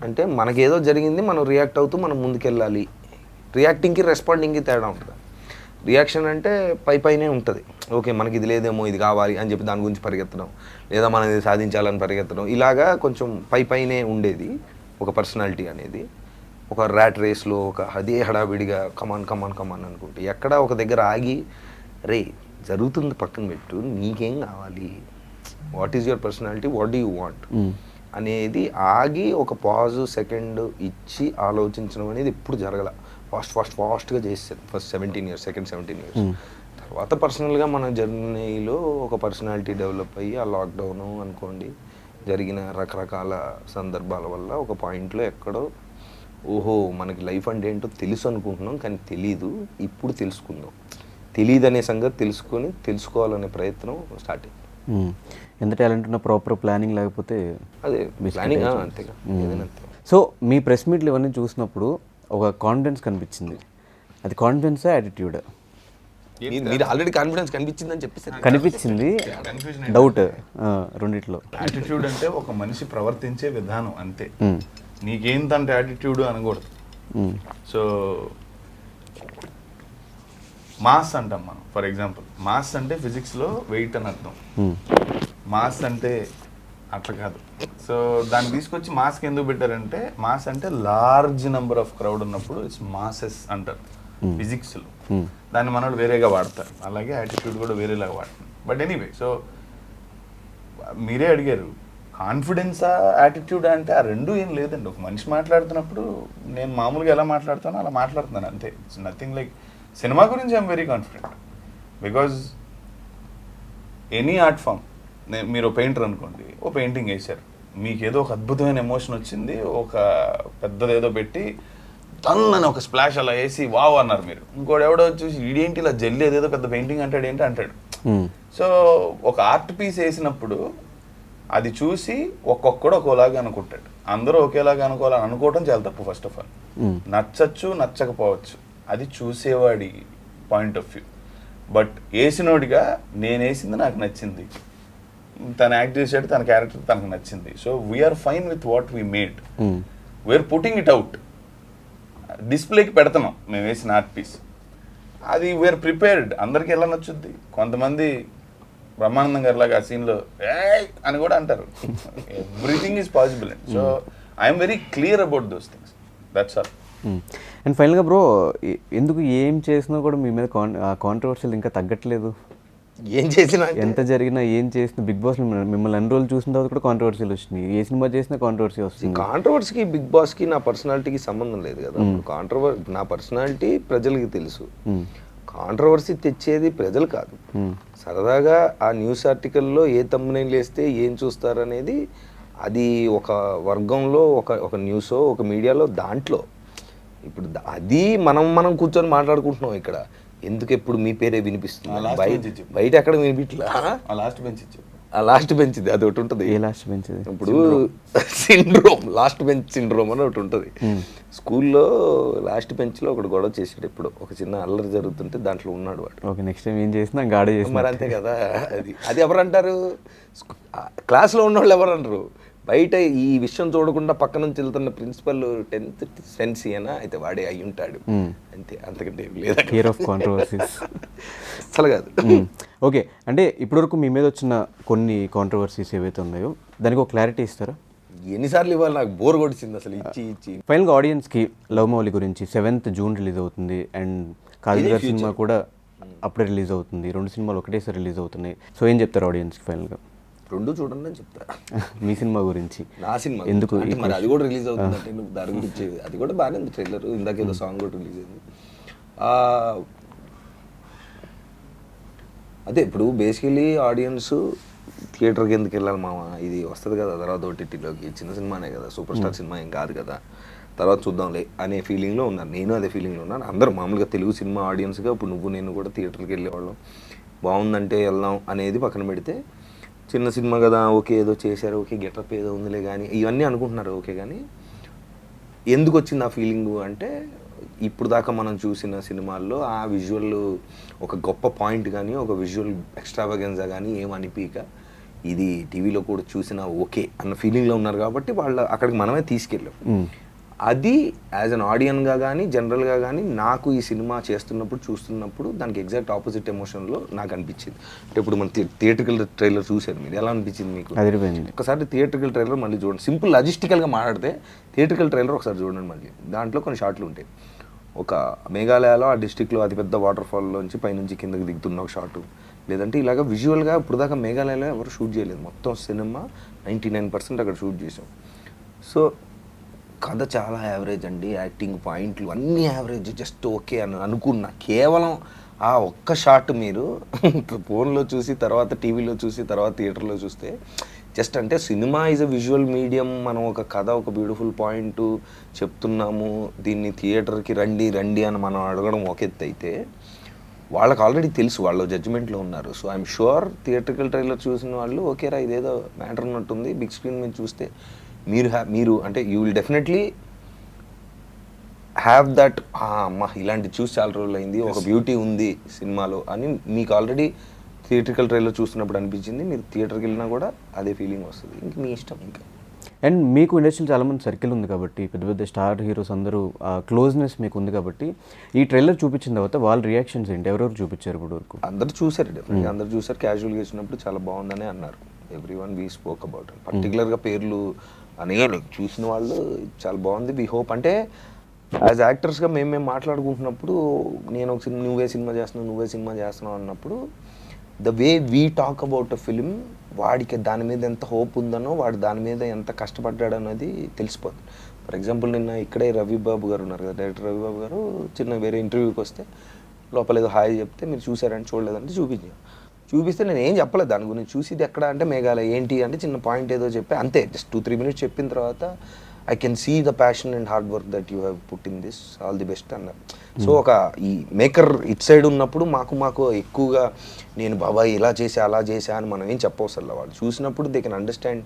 అంటే మనకేదో జరిగింది మనం రియాక్ట్ అవుతూ మనం ముందుకెళ్ళాలి. రియాక్టింగ్కి రెస్పాండింగ్కి తేడా ఉంటుంది. రియాక్షన్ అంటే పైనే ఉంటుంది, ఓకే మనకి ఇది లేదేమో ఇది కావాలి అని చెప్పి దాని గురించి పరిగెత్తడం, లేదా మనం ఇది సాధించాలని పరిగెత్తడం, ఇలాగా కొంచెం పైనే ఉండేది ఒక పర్సనాలిటీ అనేది. ఒక ర్యాట్ రేస్లో ఒక అదే హడావిడిగా కమాన్ కమాన్ కమాన్ అనుకుంటే ఎక్కడ ఒక దగ్గర ఆగి రే జరుగుతుంది పక్కన పెట్టు, నీకేం కావాలి, what is your personality, what do you want అనేది ఆగి ఒక పాజ్ సెకండ్ ఇచ్చి ఆలోచించడం అనేది ఎప్పుడు జరగల. ఫాస్ట్గా చేసాను ఫస్ట్ 17 years, సెకండ్ 17 years. తర్వాత పర్సనల్గా మన జర్నీలో ఒక పర్సనాలిటీ డెవలప్ అయ్యి ఆ లాక్డౌన్ అనుకోండి జరిగిన రకరకాల సందర్భాల వల్ల ఒక పాయింట్లో ఎక్కడో ఓహో మనకి లైఫ్ అంటే ఏంటో తెలుసు అనుకుంటున్నాం కానీ తెలీదు, ఇప్పుడు తెలుసుకుందాం, తెలియదు అనే సంగతి తెలుసుకోవాలనే ప్రయత్నం స్టార్ట్ అయింది. ఎంత టాలెంట్ ఉన్న ప్రాపర్ ప్లానింగ్ లేకపోతే అదే ప్లానింగ్ అంతేగా ఏదైనా అంతే. సో మీ ప్రెస్ మీట్లు ఇవన్నీ చూసినప్పుడు ఒక కాన్ఫిడెన్స్ కనిపించింది, అది కాన్ఫిడెన్సా యాటిట్యూడ్? మీరు ఆల్రెడీ కాన్ఫిడెన్స్ కనిపించిందని చెప్పేసి కనిపించింది, డౌట్ రెండిట్లో. యాటిట్యూడ్ అంటే ఒక మనిషి ప్రవర్తించే విధానం అంతే, నీకేంతంటే యాటిట్యూడ్ అనకూడదు. సో మాస్ అంటాం మనం, ఫర్ ఎగ్జాంపుల్ మాస్ అంటే ఫిజిక్స్లో వెయిట్ అని అర్థం, మాస్ అంటే అట్లా కాదు. సో దాన్ని తీసుకొచ్చి మాస్కి ఎందుకు పెట్టారంటే మాస్ అంటే లార్జ్ నెంబర్ ఆఫ్ క్రౌడ్ ఉన్నప్పుడు ఇట్స్ మాసెస్ అంటారు ఫిజిక్స్లో. దాన్ని మనోడు వేరేగా వాడతారు, అలాగే యాటిట్యూడ్ కూడా వేరేలాగా వాడతారు. బట్ ఎనీవే, సో మీరే అడిగారు కాన్ఫిడెన్సా యాటిట్యూడ్ అంటే ఆ రెండు ఏం లేదండి. ఒక మనిషి మాట్లాడుతున్నప్పుడు నేను మామూలుగా ఎలా మాట్లాడుతానో అలా మాట్లాడుతున్నాను అంతే. It's nothing like. సినిమా గురించి I'm very confident because any art form, మీరు పెయింటర్ అనుకోండి, ఓ పెయింటింగ్ వేశారు, మీకు ఏదో ఒక అద్భుతమైన ఎమోషన్ వచ్చింది, ఒక పెద్దదేదో పెట్టి తన్నని ఒక స్ప్లాష్ అలా వేసి వావ్ అన్నారు మీరు, ఇంకోటి ఎవడో చూసి ఇదేంటి ఇలా జల్లి ఏదేదో పెద్ద పెయింటింగ్ అంటాడు ఏంటి అంటాడు. సో ఒక ఆర్ట్ పీస్ వేసినప్పుడు అది చూసి ఒక్కొక్కడు ఒక్కోలాగా అనుకుంటాడు, అందరూ ఒకేలాగా అనుకోవాలని అనుకోవడం చాలా తప్పు. ఫస్ట్ ఆఫ్ ఆల్ నచ్చచ్చు నచ్చకపోవచ్చు, అది చూసేవాడి పాయింట్ ఆఫ్ వ్యూ. బట్ వేసినోడిగా నేను వేసింది నాకు నచ్చింది, తను యాక్ట్ చేసాడు, తన క్యారెక్టర్ తనకు నచ్చింది, so we're fine with what we made, we're putting it out, డిస్ప్లేకి పెడుతున్నాం మేము వేసిన ఆర్ట్ పీస్, అది వీఆర్ ప్రిపేర్డ్. అందరికి ఎలా నచ్చుద్ది, కొంతమంది బ్రహ్మానందం గారి లాగా ఆ సీన్లో ఏయ్ అని కూడా అంటారు. Everything is possible and so I'm very clear about those things, that's all. And ఫైనల్గా బ్రో, ఎందుకు ఏం చేసినా కూడా మీ మీద కాంట్రవర్షియల్ ఇంకా తగ్గట్లేదు? ఏం చేసినా ఎంత జరిగినా ఏం చేసినా బిగ్ బాస్ మిమ్మల్ని అన్ని రోజులు చూసిన తర్వాత కూడా కాంట్రవర్సీలు వచ్చినాయి, ఏ సినిమా చేసినా కాంట్రవర్సీ వస్తుంది. కాంట్రవర్సీకి బిగ్ బాస్కి నా పర్సనాలిటీకి సంబంధం లేదు కదా. నా పర్సనాలిటీ ప్రజలకి తెలుసు, కాంట్రవర్సీ తెచ్చేది ప్రజలు కాదు. సరదాగా ఆ న్యూస్ ఆర్టికల్లో ఏ తమ్మునైన్ వేస్తే ఏం చూస్తారనేది అది ఒక వర్గంలో ఒక న్యూసో ఒక మీడియాలో దాంట్లో ఇప్పుడు అది మనం కూర్చొని మాట్లాడుకుంటున్నాం ఇక్కడ. ఎందుకు ఎప్పుడు మీ పేరే వినిపిస్తుంది, బయట ఎక్కడ వినిపించలే. లాస్ట్ బెంచ్ అది ఒకటి ఉంటుంది. ఏ లాస్ట్ బెంచ్? ఇప్పుడు సిండ్రోమ్, లాస్ట్ బెంచ్ సిండ్రోమ్ అని ఒకటి ఉంటుంది. స్కూల్లో లాస్ట్ బెంచ్లో ఒకటి గొడవ చేసాడు, ఇప్పుడు ఒక చిన్న అల్లరి జరుగుతుంటే దాంట్లో ఉన్నాడు వాడు. ఓకే, నెక్స్ట్ టైం ఏం చేసినా గాడే చేసి మరి అంతే కదా. అది ఎవరంటారు, క్లాస్లో ఉన్నవాళ్ళు ఎవరు అంటారు, బయట ఈ విషయం చూడకుండా పక్క నుంచి వెళ్తున్న ప్రిన్సిపల్ 10th సెన్స్ అయినా అయితే వాడే అయి ఉంటాడు అంతే, అంతకంటే లేదు. హియర్ ఆఫ్ కాంట్రవర్సీస్ అసలు కాదు. ఓకే, అంటే ఇప్పటివరకు మీ మీద వచ్చిన కొన్ని కాంట్రవర్సీస్ ఏవైతే ఉన్నాయో దానికి ఒక క్లారిటీ ఇస్తారా? ఎన్నిసార్లు ఇవ్వాలి, నాకు బోర్ కొడిచింది అసలు ఇచ్చి. ఫైనల్గా ఆడియన్స్కి లవ్ మౌలి గురించి 7th June రిలీజ్ అవుతుంది, అండ్ కాజల్ గారి సినిమా కూడా అప్పుడే రిలీజ్ అవుతుంది, 2 సినిమాలు ఒకటేసారి రిలీజ్ అవుతున్నాయి. సో ఏం చెప్తారు ఆడియన్స్కి ఫైనల్గా? రెండు చూడండి అని చెప్తా. మీ సినిమా గురించి నా సినిమా ఎందుకు అంటే మరి అది కూడా రిలీజ్ అవుతుందంటే నువ్వు దాని గురించి అది కూడా బాగానే ఉంది ట్రైలర్. ఇందాక ఏదో సాంగ్ కూడా రిలీజ్ అయింది. అదే ఇప్పుడు బేసికలీ ఆడియన్స్ థియేటర్కి ఎందుకు వెళ్ళాలి మామ, ఇది వస్తుంది కదా తర్వాత ఓటీటీలోకి, చిన్న సినిమానే కదా, సూపర్ స్టార్ సినిమా ఏం కాదు కదా, తర్వాత చూద్దాంలే అనే ఫీలింగ్లో ఉన్నాను. నేను అదే ఫీలింగ్లో ఉన్నాను. అందరూ మామూలుగా తెలుగు సినిమా ఆడియన్స్గా ఇప్పుడు నువ్వు నేను కూడా థియేటర్కి వెళ్ళేవాళ్ళం. బాగుందంటే వెళ్దాం అనేది పక్కన పెడితే, చిన్న సినిమా కదా ఓకే ఏదో చేశారు, ఓకే గెటప్ ఏదో ఉందిలే కానీ ఇవన్నీ అనుకుంటున్నారు ఓకే. కానీ ఎందుకు వచ్చింది ఆ ఫీలింగు అంటే, ఇప్పుడు దాకా మనం చూసిన సినిమాల్లో ఆ విజువల్ ఒక గొప్ప పాయింట్ కానీ ఒక విజువల్ ఎక్స్ట్రావగెన్సా కానీ ఏమనిపించక ఇది టీవీలో కూడా చూసినా ఓకే అన్న ఫీలింగ్లో ఉన్నారు కాబట్టి వాళ్ళు అక్కడికి మనమే తీసుకెళ్ళాం. అది యాజ్ అన్ ఆడియన్గా కానీ జనరల్గా కానీ నాకు ఈ సినిమా చేస్తున్నప్పుడు చూస్తున్నప్పుడు దానికి ఎగ్జాక్ట్ ఆపోజిట్ ఎమోషన్లో నాకు అనిపించింది. అంటే ఇప్పుడు మన థియేట్రికల్ ట్రైలర్ చూశారు మీరు, ఎలా అనిపించింది మీకు? ఒకసారి థియేట్రికల్ ట్రైలర్ మళ్ళీ చూడండి. సింపుల్ లాజిస్టికల్గా మాట్లాడితే థియేట్రికల్ ట్రైలర్ ఒకసారి చూడండి మళ్ళీ. దాంట్లో కొన్ని షాట్లు ఉంటాయి. ఒక మేఘాలయలో ఆ డిస్టిక్లో అతిపెద్ద వాటర్ ఫాల్లోంచి పైనుంచి కిందకి దిగుతున్న ఒక షాటు, లేదంటే ఇలాగ విజువల్గా ఇప్పుడు దాకా మేఘాలయలో ఎవరు షూట్ చేయలేదు. మొత్తం సినిమా 99% అక్కడ షూట్ చేసాం. సో కథ చాలా యావరేజ్ అండి, యాక్టింగ్ పాయింట్లు అన్నీ యావరేజ్, జస్ట్ ఓకే అని అనుకున్నా. కేవలం ఆ ఒక్క షాట్ మీరు ఫోన్లో చూసి తర్వాత టీవీలో చూసి తర్వాత థియేటర్లో చూస్తే జస్ట్ అంటే cinema is a visual medium. మనం ఒక కథ ఒక బ్యూటిఫుల్ పాయింట్ చెప్తున్నాము, దీన్ని థియేటర్కి రండి రండి అని మనం అడగడం ఒక ఎత్తు అయితే, వాళ్ళకి ఆల్రెడీ తెలుసు, వాళ్ళు జడ్జిమెంట్లో ఉన్నారు. So I'm sure theatrical trailer చూసిన వాళ్ళు ఓకేరా ఇదేదో మ్యాటర్ ఉన్నట్టుంది, బిగ్ స్క్రీన్ మీద చూస్తే మీరు అంటే you will definitely have that అమ్మ ఇలాంటి చూసి చాలా రోజులు అయింది, ఒక బ్యూటీ ఉంది సినిమాలో అని మీకు ఆల్రెడీ థియేట్రికల్ ట్రైలర్ చూస్తున్నప్పుడు అనిపించింది. మీరు థియేటర్కి వెళ్ళినా కూడా అదే ఫీలింగ్ వస్తుంది. ఇంక మీ ఇష్టం. ఇంకా అండ్ మీకు ఇండస్ట్రీలో చాలామంది సర్కిల్ ఉంది కాబట్టి, పెద్ద పెద్ద స్టార్ హీరోస్ అందరూ క్లోజ్నెస్ మీకు ఉంది కాబట్టి, ఈ ట్రైలర్ చూపించిన తర్వాత వాళ్ళ రియాక్షన్స్ ఏంటి? ఎవరెవరు చూపించారు ఇప్పుడు వరకు? అందరు చూసారు, డెఫినెట్గా అందరు చూసారు. క్యాజువల్గా ఇచ్చినప్పుడు చాలా బాగుందనే అన్నారు. Everyone we spoke about it. పర్టికులర్గా పేర్లు అనేవి చూసిన వాళ్ళు చాలా బాగుంది. వీ హోప్ అంటే యాజ్ యాక్టర్స్గా మేము మాట్లాడుకుంటున్నప్పుడు, నేను ఒక నువ్వే సినిమా చేస్తున్నావు అన్నప్పుడు the way we talk about a film, వాడికి దాని మీద ఎంత హోప్ ఉందనో, వాడు దాని మీద ఎంత కష్టపడ్డాడు అనేది తెలిసిపోతుంది. ఫర్ ఎగ్జాంపుల్ నిన్న ఇక్కడే రవిబాబు గారు ఉన్నారు కదా, డైరెక్టర్ రవిబాబు గారు, చిన్న వేరే ఇంటర్వ్యూకి వస్తే లోపల ఏదో హాయ్ చెప్తే మీరు చూసారంటే చూడలేదంటే చూపిస్తే నేను ఏం చెప్పలేదు దాని గురించి. చూసిది ఎక్కడ అంటే మేఘాలయ ఏంటి అంటే చిన్న పాయింట్ ఏదో చెప్పి అంతే, జస్ట్ 2-3 minutes చెప్పిన తర్వాత I can see the passion and hard work that you have put in this, all the best అన్నారు. సో ఒక ఈ మేకర్ ఇట్ సైడ్ ఉన్నప్పుడు మాకు ఎక్కువగా నేను బాబాయ్ ఇలా చేసా అలా చేసా అని మనం ఏం చెప్పవసరం. వాళ్ళు చూసినప్పుడు they can understand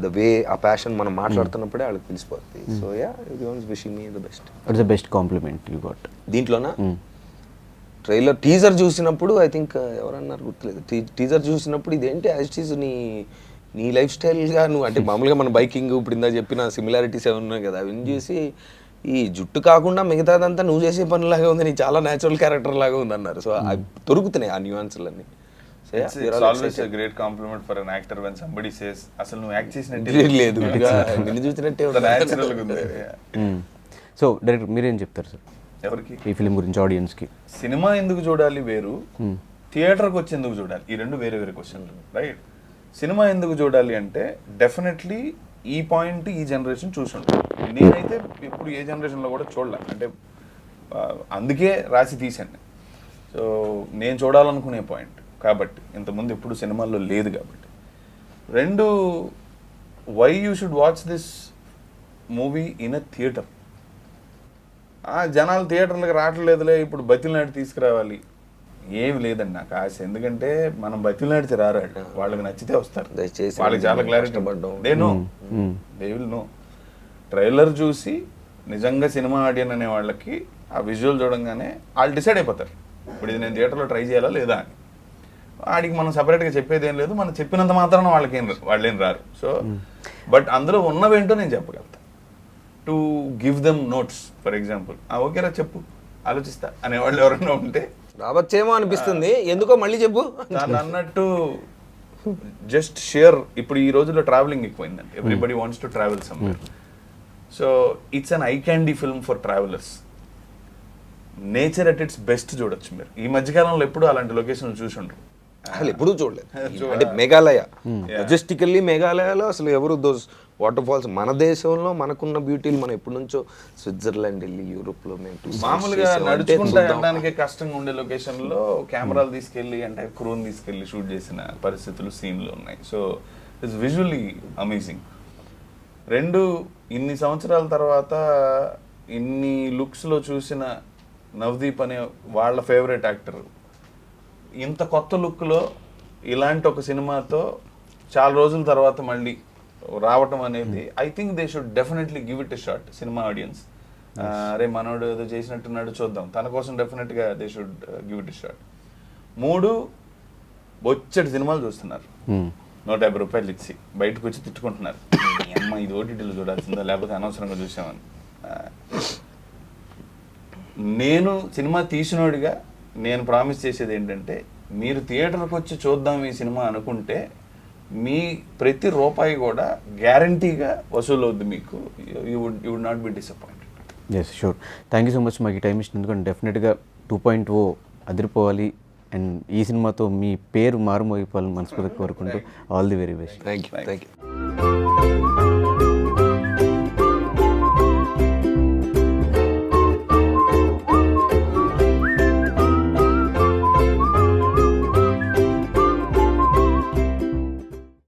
the way ఆ ప్యాషన్ మనం మాట్లాడుతున్నప్పుడే వాళ్ళకి తెలిసిపోతుంది. So yeah everyone's wishing me the best. It's the best compliment you got. దీంట్లోనా ట్రైలర్ టీజర్ చూసినప్పుడు ఐ థింక్ ఎవరన్నారు గుర్తులేదు, టీజర్ చూసినప్పుడు ఇదేంటి యాజ్ ఇట్ ఈజ్ నీ లైఫ్ స్టైల్గా నువ్వు అంటే మామూలుగా మన బైకింగ్ ఇప్పుడు ఇందా చెప్పిన సిమిలారిటీస్ ఏమి ఉన్నాయి కదా, అవన్నీ చూసి ఈ జుట్టు కాకుండా మిగతాదంతా నువ్వు చేసే పనిలాగా ఉంది, నీ చాలా న్యాచురల్ క్యారెక్టర్ లాగా ఉంది అన్నారు. సో అవి దొరుకుతున్నాయి ఆ న్యూయాన్స్లన్నీ. Great compliment for an actor when somebody says అసలు నువ్వు యాక్ట్ చేసినట్టు లేదు నిన్ను చూసినట్టే న్యాచురల్ గా ఉంది. సో డైరెక్టర్ మీరేం చెప్తారు సార్ ఎవరికి ఈ ఫిలిం గురించి ఆడియన్స్కి? సినిమా ఎందుకు చూడాలి వేరు, థియేటర్కి వచ్చి ఎందుకు చూడాలి, ఈ రెండు వేరే వేరే క్వశ్చన్లు, రైట్? సినిమా ఎందుకు చూడాలి అంటే డెఫినెట్లీ ఈ పాయింట్ ఈ జనరేషన్ చూసి ఉంటాను. నేనైతే ఇప్పుడు ఏ జనరేషన్లో కూడా చూడలే, అంటే అందుకే రాసి తీసాను. సో నేను చూడాలనుకునే పాయింట్ కాబట్టి, ఇంతకుముందు ఎప్పుడు సినిమాల్లో లేదు కాబట్టి. రెండు, why you should watch this movie in a theatre. జనాలు థియేటర్లకు రావట్లేదులే ఇప్పుడు బతిలాంటి తీసుకురావాలి, ఏమి లేదండి నాకు ఆశ. ఎందుకంటే మనం బతిలాడితే రారాడు, వాళ్ళకి నచ్చితే వస్తారు. దయచేసి వాళ్ళకి చాలా clarity they will know. Trailer చూసి నిజంగా సినిమా ఆడియన్ అనే వాళ్ళకి ఆ విజువల్ చూడంగానే వాళ్ళు డిసైడ్ అయిపోతారు, ఇప్పుడు ఇది నేను థియేటర్లో ట్రై చేయాలా లేదా అని. వాడికి మనం సపరేట్గా చెప్పేది ఏం లేదు, మనం చెప్పినంత మాత్రాన వాళ్ళేం రారు. సో బట్ అందులో ఉన్నవేంటో నేను చెప్పగలుగుతాను. To give them notes for example, ఓకేరా చెప్పు ఆలోచిస్తా అనేవాళ్ళు ఎవరైనా ఉంటే రావచ్చేమో అనిపిస్తుంది, ఎందుకో మళ్ళీ చెప్పు దాన్ని అన్నట్టు జస్ట్ షేర్. ఇప్పుడు ఈ రోజుల్లో ట్రావెలింగ్ ఎక్కువైందండి, everybody wants to travel somewhere. So it's an eye candy film for travellers. Nature at its best చూడొచ్చు మీరు. ఈ మధ్యకాలంలో ఎప్పుడు అలాంటి లొకేషన్లు చూసి ఉండరు. అసలు ఎప్పుడూ చూడలేదు. అంటే మేఘాలయ మెజెస్టికల్లీ మేఘాలయలో అసలు ఎవరు దోస్ వాటర్ ఫాల్స్ మన దేశంలో మనకున్న బ్యూటీలు మనం ఎప్పటి నుంచో స్విట్జర్లాండ్ వెళ్ళి యూరోప్లో మేము మామూలుగా నడుచుకుంటా వెళ్ళడానికి కష్టంగా ఉండే లొకేషన్ లో కెమెరాలు తీసుకెళ్లి అంటే క్రూని తీసుకెళ్లి షూట్ చేసిన పరిస్థితులు సీన్లు ఉన్నాయి. So it's visually amazing. రెండు, ఇన్ని సంవత్సరాల తర్వాత ఇన్ని లుక్స్ లో చూసిన నవదీప్ అనే వాళ్ళ ఫేవరెట్ యాక్టర్ ఇంత కొత్త లుక్ లో ఇలాంటి ఒక సినిమాతో చాలా రోజుల తర్వాత మళ్ళీ రావటం అనేది I think they should definitely give it a shot. Cinema audience అరే మనోడు ఏదో చేసినట్టున్నాడు చూద్దాం, తన కోసం డెఫినెట్ గా they should give it a shot. 3, బొచ్చటి సినిమాలు చూస్తున్నారు 150 రూపాయలు ఇచ్చి, బయటకు వచ్చి తిట్టుకుంటున్నారు ఈ అమ్మ ఇది ఓటీటీలో చూడాల్సిందా లేకపోతే అనవసరంగా చూసామని. నేను సినిమా తీసినోడిగా నేను ప్రామిస్ చేసేది ఏంటంటే మీరు థియేటర్కి వచ్చి చూద్దాం ఈ సినిమా అనుకుంటే మీ ప్రతి రూపాయి కూడా గ్యారంటీగా వసూలు అవుద్ది మీకు. You would not be disappointed. Yes sure. Thank you so much మాకు ఈ టైం ఇచ్చినందుకు. డెఫినెట్గా 2.0 అదిరిపోవాలి అండ్ ఈ సినిమాతో మీ పేరు మారుమోగిపోవాలని మనస్ఫూర్తిగా కోరుకుంటూ all the very best. Thank you.